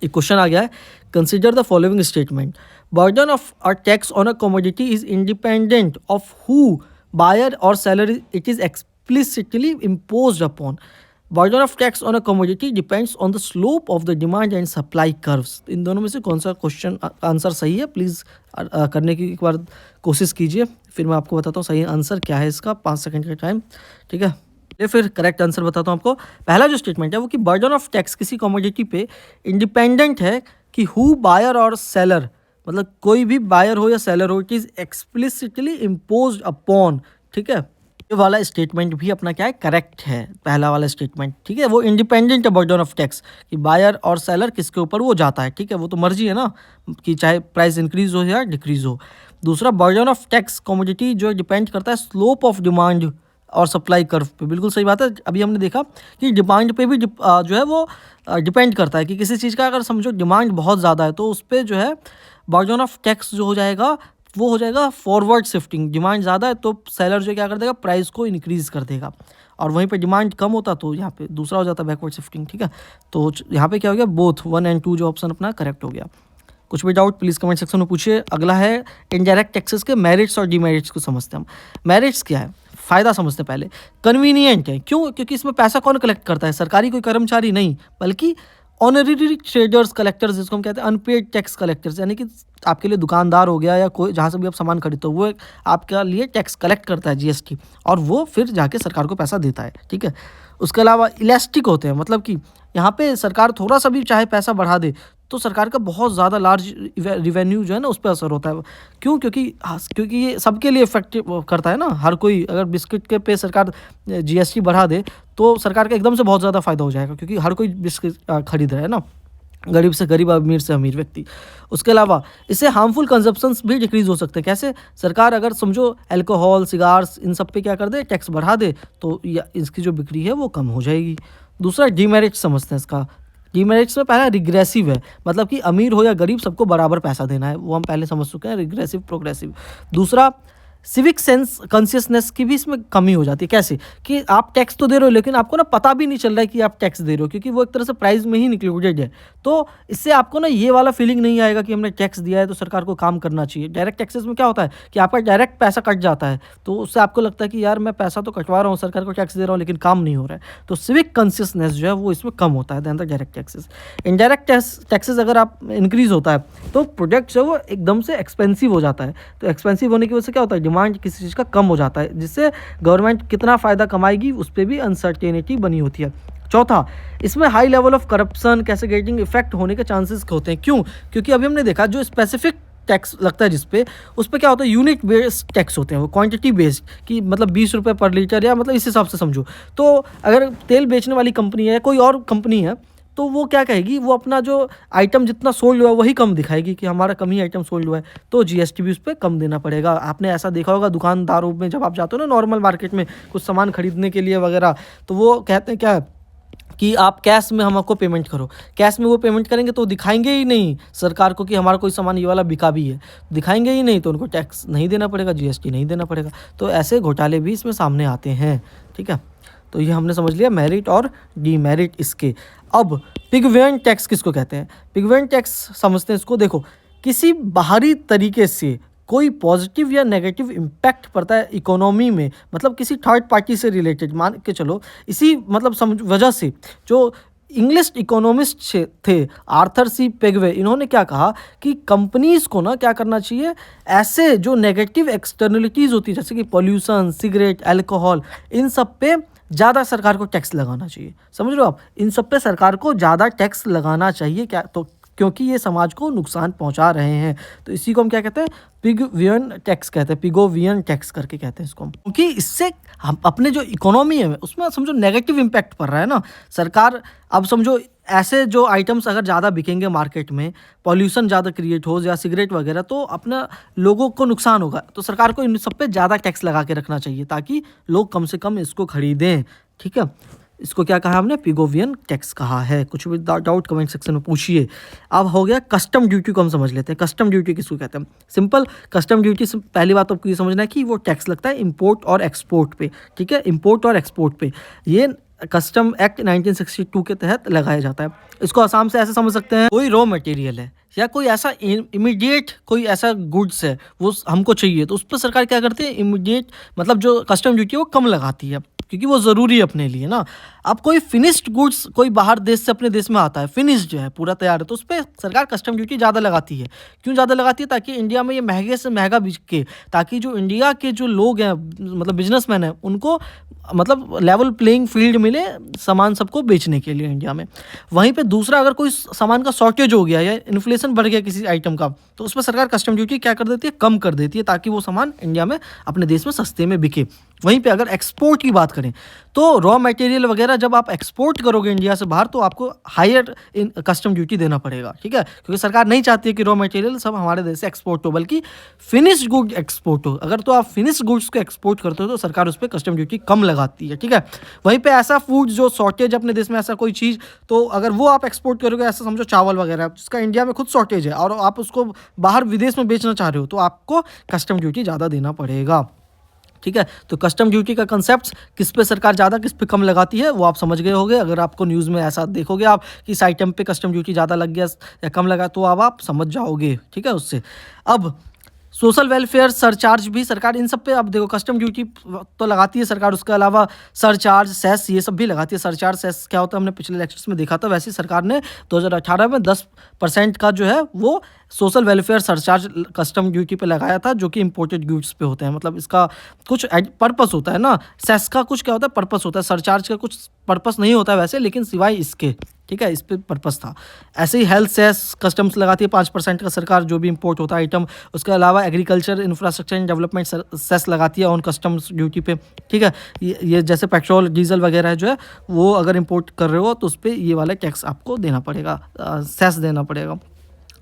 एक क्वेश्चन आ गया है, consider the following statement, burden of a tax on a commodity is independent of who buyer और seller, it is explicitly imposed upon. Burden of tax on a commodity depends on the slope of the demand and supply curves. इन दोनों में से कौन सा क्वेश्चन आंसर सही है, प्लीज़ करने की एक बार कोशिश कीजिए, फिर मैं आपको बताता हूँ सही आंसर क्या है इसका। 5 सेकंड का टाइम, ठीक है। ये फिर करेक्ट आंसर बताता हूँ आपको। पहला जो स्टेटमेंट है वो कि बर्डन ऑफ टैक्स किसी कमोडिटी पे इंडिपेंडेंट है कि हु बायर और सेलर, मतलब कोई भी बायर हो या सेलर हो, it is explicitly imposed upon. ठीक है, ये वाला स्टेटमेंट भी अपना क्या है, करेक्ट है, पहला वाला स्टेटमेंट। ठीक है, वो इंडिपेंडेंट है बर्डन ऑफ टैक्स कि बायर और सेलर किसके ऊपर वो जाता है। ठीक है, वो तो मर्जी है ना कि चाहे प्राइस इंक्रीज हो या डिक्रीज हो। दूसरा, बर्डन ऑफ टैक्स कमोडिटी जो डिपेंड करता है स्लोप ऑफ डिमांड और सप्लाई कर्व पे। बिल्कुल सही बात है, अभी हमने देखा कि डिमांड पे भी जो है वो डिपेंड करता है कि किसी चीज़ का अगर समझो डिमांड बहुत ज़्यादा है तो उस पर जो है बर्डन ऑफ टैक्स जो हो जाएगा वो हो जाएगा फॉरवर्ड शिफ्टिंग। डिमांड ज़्यादा है तो सेलर जो क्या कर देगा, प्राइस को इंक्रीज़ कर देगा, और वहीं पे डिमांड कम होता तो यहाँ पे दूसरा हो जाता बैकवर्ड शिफ्टिंग। ठीक है, तो यहाँ पे क्या हो गया, बोथ 1 और 2 जो ऑप्शन अपना करेक्ट हो गया। कुछ भी डाउट प्लीज़ कमेंट सेक्शन में पूछिए। अगला है इनडायरेक्ट टैक्सेस के मेरिट्स और डिमेरिट्स को समझते हैं हम। मेरिट्स क्या है, फ़ायदा समझते हैं पहले। कन्वीनियंट है, क्यों? क्योंकि इसमें पैसा कौन कलेक्ट करता है, सरकारी कोई कर्मचारी नहीं, बल्कि ऑनरेरी ट्रेडर्स कलेक्टर्स, जिसको हम कहते हैं अनपेड टैक्स कलेक्टर्स, यानी कि आपके लिए दुकानदार हो गया या कोई जहाँ से भी आप सामान खरीदते हो वो आपके लिए टैक्स कलेक्ट करता है, जीएसटी, और वो फिर जाके सरकार को पैसा देता है। ठीक है, उसके अलावा इलास्टिक होते हैं, मतलब कि यहाँ पे सरकार थोड़ा सा भी चाहे पैसा बढ़ा दे तो सरकार का बहुत ज़्यादा लार्ज रिवेन्यू जो है ना उस पर असर होता है। क्यों? क्योंकि ये सबके लिए इफेक्टिव करता है ना। हर कोई अगर बिस्किट के पे सरकार जीएसटी बढ़ा दे तो सरकार का एकदम से बहुत ज़्यादा फ़ायदा हो जाएगा, क्योंकि हर कोई बिस्किट खरीद रहा है ना, गरीब से गरीब, अमीर से अमीर व्यक्ति। उसके अलावा इससे हार्मफुल कंजप्शंस भी डिक्रीज़ हो सकते हैं। कैसे? सरकार अगर समझो अल्कोहल, सिगार्स, इन सब पे क्या कर दे, टैक्स बढ़ा दे तो इसकी जो बिक्री है वो कम हो जाएगी। दूसरा, डीमेरिट समझते हैं इसका। डीमेरिट्स में पहला रिग्रेसिव है, मतलब कि अमीर हो या गरीब सबको बराबर पैसा देना है, वो हम पहले समझ चुके हैं, रिग्रेसिव प्रोग्रेसिव। दूसरा, सिविक सेंस कॉन्शियसनेस की भी इसमें कमी हो जाती है। कैसे? कि आप टैक्स तो दे रहे हो लेकिन आपको ना पता भी नहीं चल रहा है कि आप टैक्स दे रहे हो, क्योंकि वो एक तरह से प्राइस में ही इंक्लूडेड है। तो इससे आपको ना ये वाला फीलिंग नहीं आएगा कि हमने टैक्स दिया है तो सरकार को काम करना चाहिए। डायरेक्ट टैक्सेस में क्या होता है कि आपका डायरेक्ट पैसा कट जाता है, तो उससे आपको लगता है कि यार मैं पैसा तो कटवा रहा हूँ, सरकार को टैक्स दे रहा हूँ, लेकिन काम नहीं हो रहा है। तो सिविक कॉन्शियसनेस जो है वो इसमें कम होता है than the direct taxes. Indirect taxes अगर आप इंक्रीज होता है तो प्रोडक्ट जो है वो एकदम से एक्सपेंसिव हो जाता है। तो एक्सपेंसिव होने की वजह से क्या होता है, डिमांड किसी चीज़ का कम हो जाता है, जिससे गवर्नमेंट कितना फ़ायदा कमाएगी उस पर भी अनसर्टेनिटी बनी होती है। चौथा, इसमें high level of corruption, cascading effect होने के चांसेस होते हैं। क्यों? क्योंकि अभी हमने देखा जो स्पेसिफिक टैक्स लगता है जिस पे, उस पर क्या होता है, यूनिट बेस्ड टैक्स होते हैं, वो क्वांटिटी बेस्ड, कि मतलब 20 रुपये पर लीटर या मतलब इस हिसाब से समझो। तो अगर तेल बेचने वाली कंपनी है, कोई और कंपनी है, तो वो क्या कहेगी, वो अपना जो आइटम जितना सोल्ड हुआ है वही कम दिखाएगी कि हमारा कम ही आइटम सोल्ड हुआ है, तो जीएसटी भी उस पर कम देना पड़ेगा। आपने ऐसा देखा होगा दुकानदारों में, जब आप जाते हो ना नॉर्मल मार्केट में कुछ सामान खरीदने के लिए वगैरह, तो वो कहते हैं क्या कि आप कैश में हम आपको पेमेंट करो। कैश में वो पेमेंट करेंगे तो दिखाएंगे ही नहीं सरकार को कि हमारा कोई सामान ये वाला बिका भी है, दिखाएंगे ही नहीं, तो उनको टैक्स नहीं देना पड़ेगा, जीएसटी नहीं देना पड़ेगा। तो ऐसे घोटाले भी इसमें सामने आते हैं। ठीक है, तो ये हमने समझ लिया मेरिट और डीमेरिट इसके। अब पिगवेंट टैक्स किसको कहते हैं? पिगवेंट टैक्स समझते हैं इसको। देखो, किसी बाहरी तरीके से कोई पॉजिटिव या नेगेटिव इम्पैक्ट पड़ता है इकोनॉमी में, मतलब किसी थर्ड पार्टी से रिलेटेड, मान के चलो इसी मतलब वजह से जो इंग्लिश इकोनॉमिस्ट थे आर्थर सी पेगवे, इन्होंने क्या कहा कि कंपनीज़ को ना क्या करना चाहिए, ऐसे जो नेगेटिव एक्सटर्नलिटीज़ होती है जैसे कि पॉल्यूशन, सिगरेट, अल्कोहल, इन सब पे ज़्यादा सरकार को टैक्स लगाना चाहिए। समझ रहे हो आप, इन सब पे सरकार को ज़्यादा टैक्स लगाना चाहिए। क्या? तो क्योंकि ये समाज को नुकसान पहुंचा रहे हैं। तो इसी को हम क्या कहते हैं, पिगोवियन टैक्स कहते हैं, पिगोवियन टैक्स करके कहते हैं इसको हम, क्योंकि इससे हम अपने जो इकोनॉमी है उसमें समझो नेगेटिव इम्पैक्ट पड़ रहा है ना। सरकार अब समझो ऐसे जो आइटम्स अगर ज़्यादा बिकेंगे मार्केट में, पॉल्यूशन ज़्यादा क्रिएट हो या सिगरेट वगैरह, तो अपना लोगों को नुकसान होगा। तो सरकार को इन सब पे ज़्यादा टैक्स लगा के रखना चाहिए ताकि लोग कम से कम इसको खरीदें। ठीक है, इसको क्या कहा हमने, पिगोवियन टैक्स कहा है। कुछ भी डाउट कमेंट सेक्शन में पूछिए। अब हो गया कस्टम ड्यूटी को हम समझ लेते हैं। कस्टम ड्यूटी किसको कहते हैं? सिंपल, कस्टम ड्यूटी से पहली बात आपको ये समझना है कि वो टैक्स लगता है इंपोर्ट और एक्सपोर्ट पे। ठीक है, इंपोर्ट और एक्सपोर्ट पे ये कस्टम एक्ट 1962 के तहत लगाया जाता है। इसको आसाम से ऐसे समझ सकते हैं, कोई रॉ मटेरियल है या कोई ऐसा इमीडिएट कोई ऐसा गुड्स है वो हमको चाहिए, तो उस पर सरकार क्या करती है, इमीडिएट मतलब जो कस्टम ड्यूटी है वो कम लगाती है। क्योंकि वो ज़रूरी है अपने लिए ना। अब कोई फिनिश्ड गुड्स कोई बाहर देश से अपने देश में आता है, फिनिश्ड है, पूरा तैयार है, तो उस पे सरकार कस्टम ड्यूटी ज़्यादा लगाती है। क्यों ज़्यादा लगाती है? ताकि इंडिया में ये महँगे से महँगा बिके, ताकि जो इंडिया के जो लोग हैं, मतलब बिज़नेसमैन हैं, उनको मतलब लेवल प्लेइंग फील्ड मिले सामान सबको बेचने के लिए इंडिया में। वहीं पे दूसरा, अगर कोई सामान का शॉर्टेज हो गया या इन्फ्लेशन बढ़ गया किसी आइटम का, तो उस पर सरकार कस्टम ड्यूटी क्या कर देती है? कम कर देती है, ताकि वो सामान इंडिया में अपने देश में सस्ते में बिके। वहीं पे अगर एक्सपोर्ट की बात करें, तो रॉ मटेरियल वगैरह जब आप एक्सपोर्ट करोगे इंडिया से बाहर, तो आपको हायर इन कस्टम ड्यूटी देना पड़ेगा, ठीक है? क्योंकि सरकार नहीं चाहती है कि रॉ मटेरियल सब हमारे देश से एक्सपोर्ट हो, बल्कि फिनिश्ड गुड एक्सपोर्ट हो। अगर तो आप फिनिश्ड गुड्स को एक्सपोर्ट करते हो तो सरकार उस पर कस्टम ड्यूटी कम लगाती है, ठीक है? वहीं पे ऐसा फूड जो शॉर्टेज अपने देश में, ऐसा कोई चीज़, तो अगर वो आप एक्सपोर्ट करोगे, ऐसा समझो चावल वगैरह जिसका इंडिया में खुद शॉर्टेज है और आप उसको बाहर विदेश में बेचना चाह रहे हो, तो आपको कस्टम ड्यूटी ज़्यादा देना पड़ेगा, ठीक है? तो कस्टम ड्यूटी का कंसेप्ट, किस पे सरकार ज़्यादा किस पे कम लगाती है, वो आप समझ गए होंगे। अगर आपको न्यूज़ में ऐसा देखोगे आप कि इस आइटम पे कस्टम ड्यूटी ज़्यादा लग गया या कम लगा, तो अब आप समझ जाओगे, ठीक है? उससे अब सोशल वेलफेयर सरचार्ज भी सरकार इन सब पे, अब देखो कस्टम ड्यूटी तो लगाती है सरकार, उसके अलावा सरचार्ज, सेस, ये सब भी लगाती है। सरचार्ज, सेस क्या होता है हमने पिछले लेक्चर्स में देखा था। वैसे ही सरकार ने 2018 में 10% का जो है वो social welfare surcharge custom duty पे लगाया था, जो कि इंपोर्टेड गुड्स पे होते हैं। मतलब इसका कुछ पर्पस होता है ना, सेस का कुछ क्या होता है, पर्पस होता है। सरचार्ज का कुछ पर्पस नहीं होता है वैसे, लेकिन सिवाय इसके, ठीक है, इस पे पर्पस था। ऐसे ही हेल्थ सेस कस्टम्स लगाती है 5% का सरकार, जो भी इंपोर्ट होता है आइटम। उसके अलावा agriculture infrastructure and development cess लगाती है ऑन कस्टम्स ड्यूटी पे, ठीक है? ये जैसे पेट्रोल डीजल वगैरह जो है, वो अगर इंपोर्ट कर रहे हो तो उस पर ये वाला टैक्स आपको देना पड़ेगा, सेस देना पड़ेगा।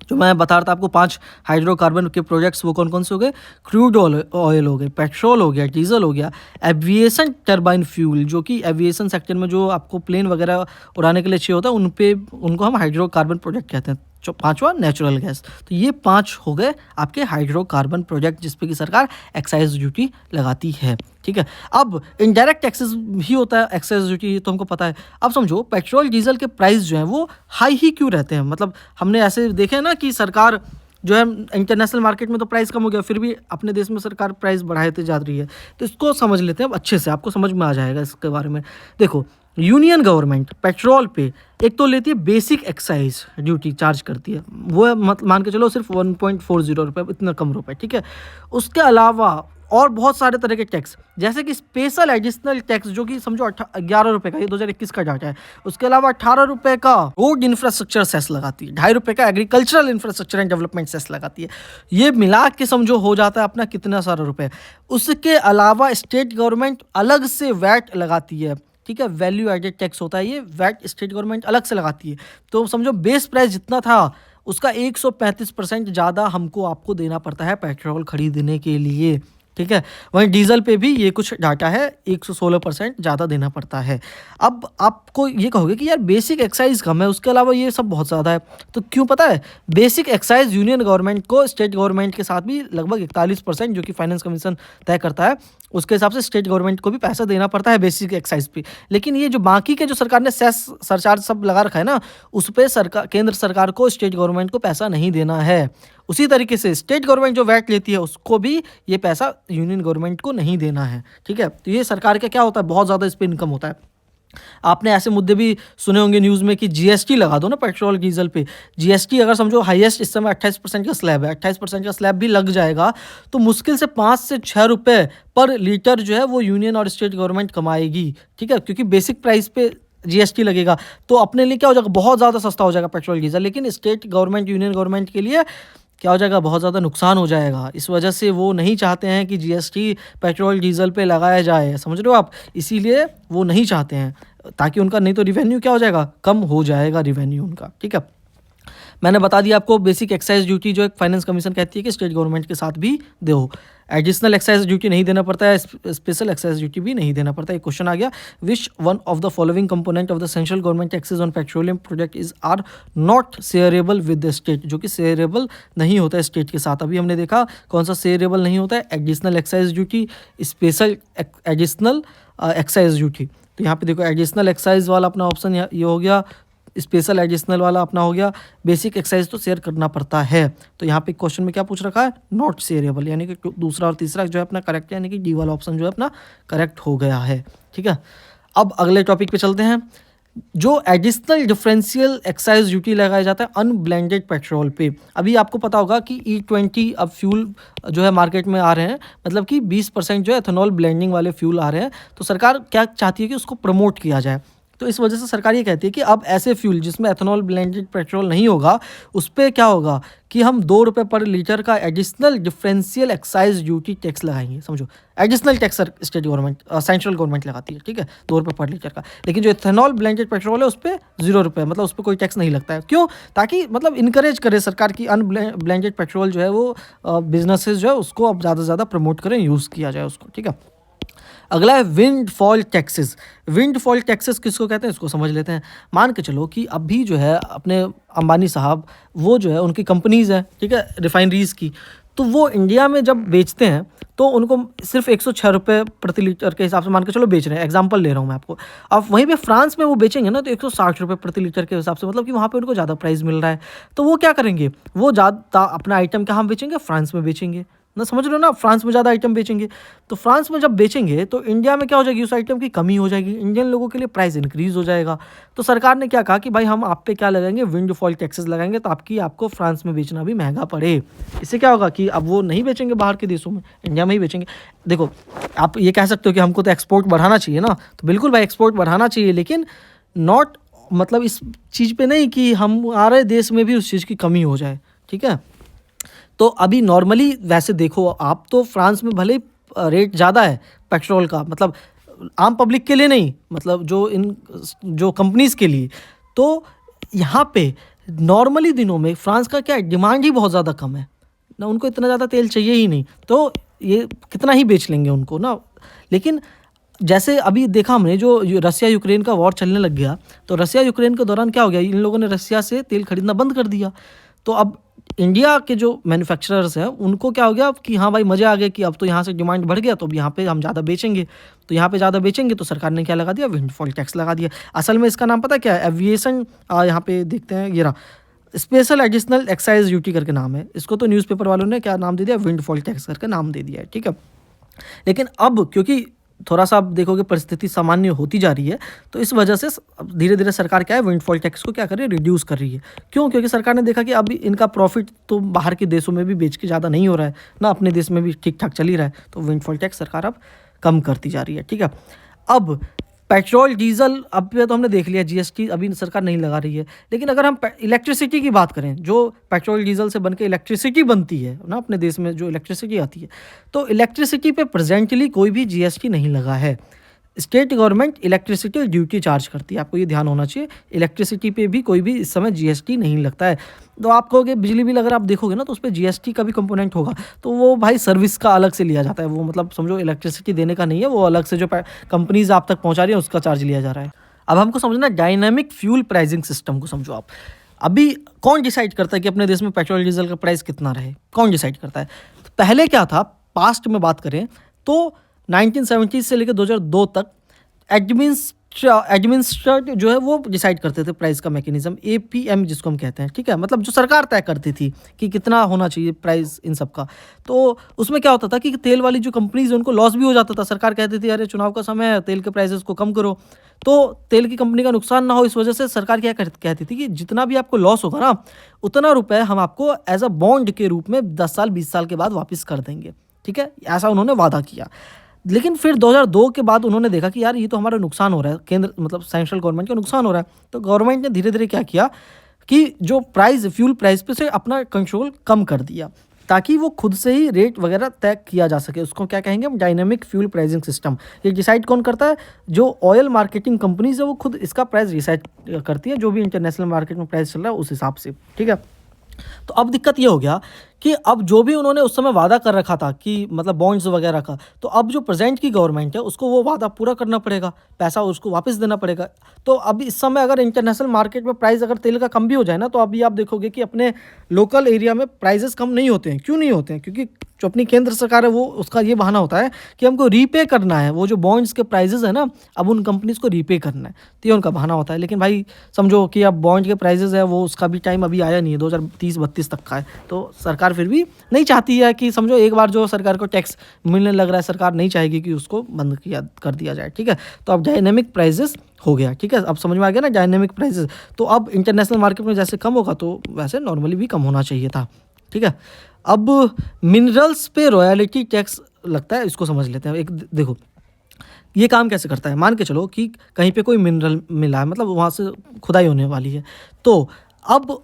जो मैं बता रहा था आपको 5 हाइड्रोकार्बन के प्रोजेक्ट्स, वो कौन कौन से हो गए? क्रूड ऑयल हो गए, पेट्रोल हो गया, डीजल हो गया, एविएशन टर्बाइन फ्यूल, जो कि एविएशन सेक्टर में जो आपको प्लेन वगैरह उड़ाने के लिए चाहिए होता है, उनको हम हाइड्रोकार्बन प्रोजेक्ट कहते हैं। जो 5वां नेचुरल गैस। तो ये 5 हो गए आपके हाइड्रोकार्बन प्रोजेक्ट, जिस पे कि सरकार एक्साइज ड्यूटी लगाती है, ठीक है? अब इनडायरेक्ट टैक्सेस भी होता है एक्साइज ड्यूटी, तो हमको पता है। अब समझो पेट्रोल डीजल के प्राइस जो हैं वो हाई ही क्यों रहते हैं? मतलब हमने ऐसे देखे ना कि सरकार जो है इंटरनेशनल मार्केट में तो प्राइस कम हो गया, फिर भी अपने देश में सरकार प्राइस बढ़ाते जा रही है। तो इसको समझ लेते हैं अब अच्छे से, आपको समझ में आ जाएगा इसके बारे में। देखो, यूनियन गवर्नमेंट पेट्रोल पे एक तो लेती है बेसिक एक्साइज ड्यूटी, चार्ज करती है, वो मान के चलो सिर्फ 1.40 रुपये, इतना कम रुपए, ठीक है? उसके अलावा और बहुत सारे तरह के टैक्स, जैसे कि स्पेशल एडिशनल टैक्स, जो कि समझो 11 रुपये का, ये 2021 का डाटा है। उसके अलावा 18 रुपये का रोड इंफ्रास्ट्रक्चर सेस लगाती है, 2.5 रुपये का agricultural infrastructure and development cess लगाती है। ये मिला के समझो हो जाता है अपना कितना सारा रुपये। उसके अलावा स्टेट गवर्नमेंट अलग से वैट लगाती है, ठीक है? वैल्यू एडेड टैक्स होता है ये, वैट स्टेट गवर्नमेंट अलग से लगाती है। तो समझो बेस प्राइस जितना था उसका 135% ज़्यादा हमको आपको देना पड़ता है पेट्रोल खरीदने के लिए, ठीक है? वहीं डीजल पे भी ये कुछ डाटा है, 116% ज़्यादा देना पड़ता है। अब आपको ये कहोगे कि यार बेसिक एक्साइज कम है, उसके अलावा ये सब बहुत ज़्यादा है। तो क्यों पता है? बेसिक एक्साइज यूनियन गवर्नमेंट को स्टेट गवर्नमेंट के साथ भी लगभग 41%, जो कि फाइनेंस कमीशन तय करता है, उसके हिसाब से स्टेट गवर्नमेंट को भी पैसा देना पड़ता है बेसिक एक्साइज पे। लेकिन ये जो बाकी के जो सरकार ने सेस सरचार्ज सब लगा रखा है ना, उस पर सरकार, केंद्र सरकार को स्टेट गवर्नमेंट को पैसा नहीं देना है। उसी तरीके से स्टेट गवर्नमेंट जो वैट लेती है उसको भी ये पैसा यूनियन गवर्नमेंट को नहीं देना है, ठीक है? तो ये सरकार का क्या होता है, बहुत ज़्यादा इस पर इनकम होता है। आपने ऐसे मुद्दे भी सुने होंगे न्यूज़ में कि जीएसटी लगा दो ना पेट्रोल डीजल पे। जीएसटी अगर समझो हाईएस्ट इस समय 28% का स्लैब है, 28% का स्लैब भी लग जाएगा तो मुश्किल से 5 से 6 रुपये पर लीटर जो है वो यूनियन और स्टेट गवर्नमेंट कमाएगी, ठीक है? क्योंकि बेसिक प्राइस पे जीएसटी लगेगा तो अपने लिए क्या हो जाएगा, बहुत ज़्यादा सस्ता हो जाएगा पेट्रोल डीजल। लेकिन स्टेट गवर्नमेंट, यूनियन गवर्नमेंट के लिए क्या हो जाएगा, बहुत ज़्यादा नुकसान हो जाएगा। इस वजह से वो नहीं चाहते हैं कि जीएसटी पेट्रोल डीजल पे लगाया जाए, समझ रहे हो आप? इसीलिए वो नहीं चाहते हैं, ताकि उनका, नहीं तो रिवेन्यू क्या हो जाएगा, कम हो जाएगा रिवेन्यू उनका, ठीक है? मैंने बता दिया आपको बेसिक एक्साइज ड्यूटी जो एक फाइनेंस कमीशन कहती है कि स्टेट गवर्नमेंट के साथ भी दो। एडिशनल एक्साइज ड्यूटी नहीं देना पड़ता है, स्पेशल एक्साइज ड्यूटी भी नहीं देना पड़ता है। एक क्वेश्चन आ गया, which one of the following component of the central government taxes on petroleum product is are not shareable with the state, जो कि शेयरेबल नहीं होता है स्टेट के साथ। अभी हमने देखा कौन सा शेयरेबल नहीं होता है, additional excise duty, special additional excise duty. तो यहाँ पे देखो एडिशनल एक्साइज वाला अपना ऑप्शन ये हो गया, स्पेशल एडिशनल वाला अपना हो गया, बेसिक एक्साइज तो शेयर करना पड़ता है। तो यहाँ पे क्वेश्चन में क्या पूछ रखा है, नॉट शेयरेबल, यानी कि दूसरा और तीसरा जो है अपना करेक्ट है, यानी कि डी वाला ऑप्शन जो है अपना करेक्ट हो गया है। ठीक है, अब अगले टॉपिक पे चलते हैं। जो एडिशनल डिफरेंशियल एक्साइज ड्यूटी लगाया जाता है अनब्लेंडेड पेट्रोल पे। अभी आपको पता होगा कि E20 अब फ्यूल जो है मार्केट में आ रहे हैं, मतलब कि 20% जो एथेनॉल ब्लेंडिंग वाले फ्यूल आ रहे हैं। तो सरकार क्या चाहती है कि उसको प्रमोट किया जाए। तो इस वजह से सरकार ये कहती है कि अब ऐसे फ्यूल जिसमें एथेनॉल ब्लेंडेड पेट्रोल नहीं होगा, उस पर क्या होगा कि हम 2 रुपये पर लीटर का additional differential excise duty tax लगाएंगे। समझो, additional tax state government central government लगाती है, ठीक है, 2 रुपये पर लीटर का। लेकिन जो एथेनॉल ब्लेंडेड पेट्रोल है उस पर 0 रुपये, मतलब उस पर कोई टैक्स नहीं लगता है। क्यों? ताकि मतलब इनकरेज करे सरकार की अनब्लेंडेड पेट्रोल जो है वो बिजनेसेस जो है उसको अब ज़्यादा से ज़्यादा प्रमोट करें, यूज़ किया जाए उसको। ठीक है, अगला है wind fall taxes. Wind fall taxes किसको कहते हैं, इसको समझ लेते हैं। मान के चलो कि अभी जो है अपने अंबानी साहब, वो जो है उनकी कंपनीज़ है, ठीक है, रिफाइनरीज़ की, तो वो इंडिया में जब बेचते हैं तो उनको सिर्फ 106 रुपये प्रति लीटर के हिसाब से मान के चलो बेच रहे हैं, एग्जांपल ले रहा हूँ मैं आपको। अब वहीं पे फ्रांस में वो बेचेंगे ना तो 160 रुपये प्रति लीटर के हिसाब से, मतलब कि वहाँ पे उनको ज़्यादा प्राइस मिल रहा है। तो वो क्या करेंगे, वो ज़्यादा अपना आइटम कहाँ बेचेंगे, फ्रांस में बेचेंगे ना, समझ लो ना, फ्रांस में ज़्यादा आइटम बेचेंगे। तो फ्रांस में जब बेचेंगे तो इंडिया में क्या हो जाएगी, उस आइटम की कमी हो जाएगी, इंडियन लोगों के लिए प्राइस इंक्रीज़ हो जाएगा। तो सरकार ने क्या कहा कि भाई हम आप पे क्या लगाएंगे, विंड फॉल टैक्सेस लगाएंगे, तो आपको फ्रांस में बेचना भी महंगा पड़े। इससे क्या होगा कि अब वो नहीं बेचेंगे बाहर के देशों में, इंडिया में ही बेचेंगे। देखो, आप ये कह सकते हो कि हमको तो एक्सपोर्ट बढ़ाना चाहिए ना, तो बिल्कुल भाई एक्सपोर्ट बढ़ाना चाहिए, लेकिन नॉट मतलब इस चीज़ पे नहीं कि हमारे देश में भी उस चीज़ की कमी हो जाए। ठीक है, तो अभी नॉर्मली वैसे देखो आप, तो फ्रांस में भले रेट ज़्यादा है पेट्रोल का, मतलब आम पब्लिक के लिए नहीं, मतलब जो कंपनीज़ के लिए। तो यहाँ पे नॉर्मली दिनों में फ्रांस का क्या है, डिमांड ही बहुत ज़्यादा कम है ना, उनको इतना ज़्यादा तेल चाहिए ही नहीं, तो ये कितना ही बेच लेंगे उनको ना। लेकिन जैसे अभी देखा हमने, जो रसिया यूक्रेन का वॉर चलने लग गया, तो रसिया यूक्रेन के दौरान क्या हो गया, इन लोगों ने रसिया से तेल खरीदना बंद कर दिया। तो अब इंडिया के जो मैन्युफैक्चरर्स हैं उनको क्या हो गया कि हाँ भाई मज़े आ गए कि अब तो यहाँ से डिमांड बढ़ गया, तो अब यहाँ पे हम ज़्यादा बेचेंगे। तो यहाँ पे ज़्यादा बेचेंगे तो सरकार ने क्या लगा दिया, विंडफॉल टैक्स लगा दिया। असल में इसका नाम पता क्या है, एविएशन, यहाँ पे देखते हैं, ये रहा, स्पेशल एडिशनल एक्साइज ड्यूटी करके नाम है इसको। तो न्यूज़पेपर वालों ने क्या नाम दे दिया, विंडफॉल टैक्स करके नाम दे दिया है। ठीक है, लेकिन अब क्योंकि थोड़ा सा आप देखोगे परिस्थिति सामान्य होती जा रही है, तो इस वजह से धीरे धीरे सरकार क्या है, विंडफॉल टैक्स को क्या कर रही है, रिड्यूस कर रही है। क्यों? क्योंकि सरकार ने देखा कि अब इनका प्रॉफिट तो बाहर के देशों में भी बेच के ज़्यादा नहीं हो रहा है ना, अपने देश में भी ठीक ठाक चल ही रहा है, तो विंडफॉल टैक्स सरकार अब कम करती जा रही है। ठीक है, अब पेट्रोल डीजल अब पे तो हमने देख लिया, जीएसटी अभी सरकार नहीं लगा रही है। लेकिन अगर हम इलेक्ट्रिसिटी की बात करें, जो पेट्रोल डीजल से बनके इलेक्ट्रिसिटी बनती है ना अपने देश में, जो इलेक्ट्रिसिटी आती है, तो इलेक्ट्रिसिटी पे प्रेजेंटली कोई भी जीएसटी नहीं लगा है। State government electricity duty charge करती है, आपको ये ध्यान होना चाहिए। इलेक्ट्रिसिटी पे भी कोई भी इस समय जीएसटी नहीं लगता है। तो आप कहोगे बिजली बिल अगर आप देखोगे ना तो उस पर जीएसटी का भी कंपोनेंट होगा, तो वो भाई सर्विस का अलग से लिया जाता है, वो मतलब समझो इलेक्ट्रिसिटी देने का नहीं है, वो अलग से जो कंपनीज आप तक पहुँचा रही है उसका चार्ज लिया जा रहा है। अब हमको समझना डायनामिक फ्यूल प्राइसिंग सिस्टम को समझो आप। अभी कौन डिसाइड करता है कि अपने देश में पेट्रोल डीजल का प्राइस कितना रहे, कौन डिसाइड करता है? तो पहले क्या था, पास्ट में बात करें तो 1970 से लेकर 2002 तक एडमिनिस्ट्रेटर जो है वो डिसाइड करते थे प्राइस का मैकेनिज्म, एपीएम जिसको हम कहते हैं। ठीक है, मतलब जो सरकार तय करती थी कि कितना होना चाहिए प्राइस इन सब का। तो उसमें क्या होता था कि तेल वाली जो कंपनीज उनको लॉस भी हो जाता था, सरकार कहती थी अरे चुनाव का समय है, तेल के प्राइसेस को कम करो, तो तेल की कंपनी का नुकसान ना हो, इस वजह से सरकार क्या कहती थी कि जितना भी आपको लॉस होगा ना, उतना रुपये हम आपको एज अ बॉन्ड के रूप में 10 साल 20 साल के बाद वापस कर देंगे। ठीक है, ऐसा उन्होंने वादा किया। लेकिन फिर 2002 के बाद उन्होंने देखा कि यार ये तो हमारा नुकसान हो रहा है, केंद्र मतलब सेंट्रल गवर्नमेंट का नुकसान हो रहा है। तो गवर्नमेंट ने धीरे धीरे क्या किया कि जो प्राइस फ्यूल प्राइस पे से अपना कंट्रोल कम कर दिया, ताकि वो खुद से ही रेट वगैरह तय किया जा सके। उसको क्या कहेंगे हम, डायनेमिक फ्यूल प्राइसिंग सिस्टम। ये डिसाइड कौन करता है, जो ऑयल मार्केटिंग कंपनीज है वो खुद इसका प्राइस डिसाइड करती है, जो भी इंटरनेशनल मार्केट में प्राइस चल रहा है उस हिसाब से। ठीक है, तो अब दिक्कत ये हो गया कि अब जो भी उन्होंने उस समय वादा कर रखा था कि मतलब बॉन्ड्स वगैरह का, तो अब जो प्रेजेंट की गवर्नमेंट है उसको वो वादा पूरा करना पड़ेगा, पैसा उसको वापस देना पड़ेगा। तो अब इस समय अगर इंटरनेशनल मार्केट में प्राइस अगर तेल का कम भी हो जाए ना, तो अभी आप देखोगे कि अपने लोकल एरिया में प्राइजेस कम नहीं होते हैं। क्यों नहीं होते हैं? क्योंकि जो अपनी केंद्र सरकार है वो उसका ये बहाना होता है कि हमको रीपे करना है, वो जो बॉन्ड्स के प्राइजेस है ना, अब उन कंपनीज को रीपे करना है, तो ये उनका बहाना होता है। लेकिन भाई समझो कि अब बॉन्ड के प्राइजेस है वो उसका भी टाइम अभी आया नहीं है, 2030-32 तक का है, तो सरकार फिर भी नहीं चाहती है कि समझो एक बार जो सरकार को टैक्स मिलने लग रहा है, सरकार नहीं चाहेगी कि उसको बंद किया कर दिया जाए, ठीक है। तो अब डायनेमिक प्राइजेस हो गया, ठीक है, अब समझ में आ गया ना डायनेमिक प्राइजेस। तो अब इंटरनेशनल मार्केट में जैसे कम होगा तो वैसे नॉर्मली भी कम होना चाहिए था, ठीक है। अब मिनरल्स पे रॉयल्टी टैक्स लगता है, इसको समझ लेते हैं। एक देखो ये काम कैसे करता है। मान के चलो कि कहीं पे कोई मिनरल मिला है, मतलब वहाँ से खुदाई होने वाली है, तो अब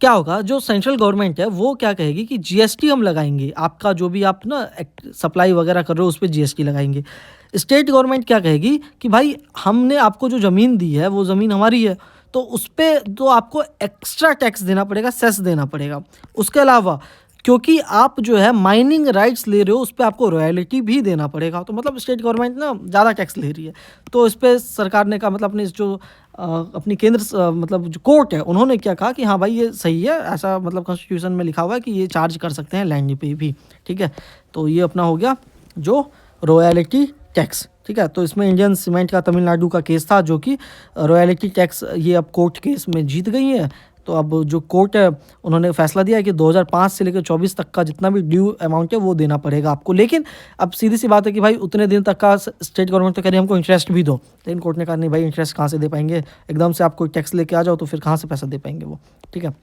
क्या होगा, जो सेंट्रल गवर्नमेंट है वो क्या कहेगी कि जीएसटी हम लगाएंगे, आपका जो भी आप ना सप्लाई वगैरह कर रहे हो उस पर जीएसटी लगाएंगे। स्टेट गवर्नमेंट क्या कहेगी कि भाई हमने आपको जो ज़मीन दी है वो ज़मीन हमारी है, तो उस पर तो आपको एक्स्ट्रा टैक्स देना पड़ेगा, सेस देना पड़ेगा। उसके अलावा क्योंकि आप जो है माइनिंग राइट्स ले रहे हो उस पर आपको रॉयल्टी भी देना पड़ेगा। तो मतलब स्टेट गवर्नमेंट ना ज़्यादा टैक्स ले रही है, तो इस पर सरकार ने कहा, मतलब अपने जो अपनी केंद्र मतलब जो कोर्ट है उन्होंने क्या कहा कि हाँ भाई ये सही है, ऐसा मतलब कॉन्स्टिट्यूशन में लिखा हुआ है कि ये चार्ज कर सकते हैं लैंड पे भी, ठीक है। तो ये अपना हो गया जो रॉयल्टी टैक्स, ठीक है। तो इसमें इंडियन सीमेंट का तमिलनाडु का केस था, जो कि रॉयल्टी टैक्स ये अब कोर्ट केस में जीत गई है। तो अब जो कोर्ट है उन्होंने फैसला दिया है कि 2005 से लेकर 24 तक का जितना भी ड्यू अमाउंट है वो देना पड़ेगा आपको। लेकिन अब सीधी सी बात है कि भाई उतने दिन तक का स्टेट गवर्नमेंट तो कह रही है हमको इंटरेस्ट भी दो, लेकिन कोर्ट ने कहा नहीं भाई इंटरेस्ट कहाँ से दे पाएंगे, एकदम से आप कोई टैक्स लेके आ जाओ तो फिर कहाँ से पैसा दे पाएंगे वो, ठीक है।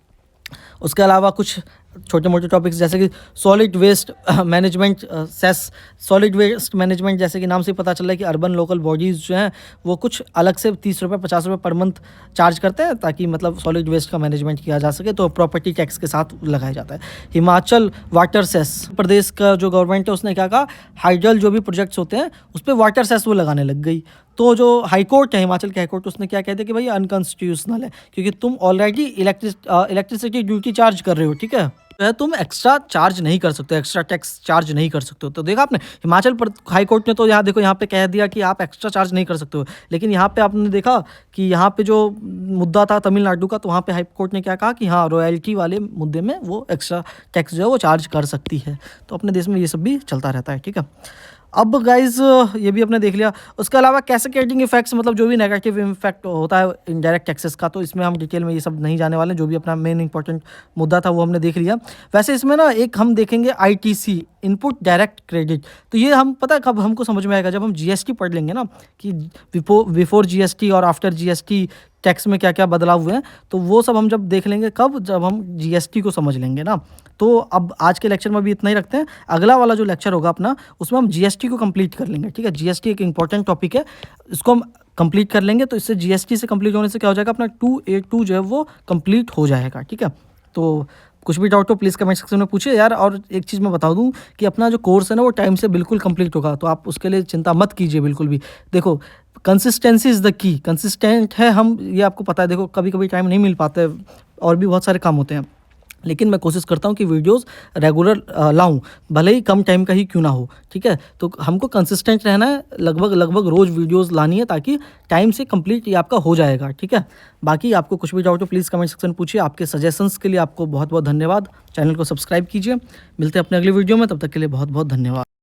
उसके अलावा कुछ छोटे मोटे टॉपिक्स जैसे कि solid waste management cess, solid waste management जैसे कि नाम से पता चल रहा है कि अर्बन लोकल बॉडीज़ जो हैं वो कुछ अलग से 30 रुपये 50 रुपये पर मंथ चार्ज करते हैं, ताकि मतलब सॉलिड वेस्ट का मैनेजमेंट किया जा सके, तो प्रॉपर्टी टैक्स के साथ लगाया जाता है। हिमाचल वाटर सेस, प्रदेश का जो गवर्नमेंट है उसने क्या कहा, हाइडल जो भी प्रोजेक्ट्स होते हैं उस पर वाटर सेस वो लगाने लग गई। तो जो हाई कोर्ट है, हिमाचल के हाई कोर्ट, उसने क्या कह दिया कि भाई अनकॉन्स्टिट्यूशनल है, क्योंकि तुम ऑलरेडी इलेक्ट्रिसिटी ड्यूटी चार्ज कर रहे हो, ठीक है, जो है तुम एक्स्ट्रा चार्ज नहीं कर सकते, एक्स्ट्रा टैक्स चार्ज नहीं कर सकते हो। तो देखा आपने हिमाचल पर हाई कोर्ट ने तो यहाँ देखो यहाँ पे कह दिया कि आप एक्स्ट्रा चार्ज नहीं कर सकते हो, लेकिन यहाँ पे आपने देखा कि यहाँ पे जो मुद्दा था तमिलनाडु का, तो वहाँ पे हाई कोर्ट ने क्या कहा कि हाँ रॉयल्टी वाले मुद्दे में वो एक्स्ट्रा टैक्स जो है वो चार्ज कर सकती है। तो अपने देश में ये सब भी चलता रहता है, ठीक है। अब गाइज ये भी आपने देख लिया। उसके अलावा कैस्केडिंग इफेक्ट्स, मतलब जो भी नेगेटिव इफेक्ट होता है इनडायरेक्ट टैक्सेस का, तो इसमें हम डिटेल में ये सब नहीं जाने वाले हैं। जो भी अपना मेन इंपॉर्टेंट मुद्दा था वो हमने देख लिया। वैसे इसमें ना एक हम देखेंगे आईटीसी, इनपुट डायरेक्ट क्रेडिट। तो ये हम पता है कब हमको समझ में आएगा, जब हम जीएसटी पढ़ लेंगे ना कि बिफोर जीएसटी और आफ्टर जीएसटी टैक्स में क्या क्या बदलाव हुए हैं, तो वो सब हम जब देख लेंगे कब, जब हम जीएसटी को समझ लेंगे ना। तो अब आज के लेक्चर में भी इतना ही रखते हैं, अगला वाला जो लेक्चर होगा अपना उसमें हम जीएसटी को कंप्लीट कर लेंगे, ठीक है। जीएसटी एक इंपॉर्टेंट टॉपिक है, इसको हम कंप्लीट कर लेंगे, तो इससे जीएसटी से कंप्लीट होने से क्या हो जाएगा, अपना 2A2 जो है वो कंप्लीट हो जाएगा, ठीक है। तो कुछ भी डाउट हो प्लीज़ कमेंट सेक्शन में पूछिए यार। और एक चीज़ मैं बता दूं कि अपना जो कोर्स है ना वो टाइम से बिल्कुल कंप्लीट होगा, तो आप उसके लिए चिंता मत कीजिए बिल्कुल भी। देखो consistency is the key, consistent है हम, ये आपको पता है। देखो कभी कभी टाइम नहीं मिल पाता है और भी बहुत सारे काम होते हैं, लेकिन मैं कोशिश करता हूँ कि वीडियोस रेगुलर लाऊं, भले ही कम टाइम का ही क्यों ना हो, ठीक है। तो हमको कंसिस्टेंट रहना है, लगभग रोज़ वीडियोस लानी है, ताकि टाइम से कंप्लीट ये आपका हो जाएगा, ठीक है। बाकी आपको कुछ भी डाउट हो प्लीज़ कमेंट सेक्शन पूछिए। आपके सजेशंस के लिए आपको बहुत बहुत धन्यवाद। चैनल को सब्सक्राइब कीजिए। मिलते हैं अपने अगली वीडियो में, तब तक के लिए बहुत बहुत धन्यवाद।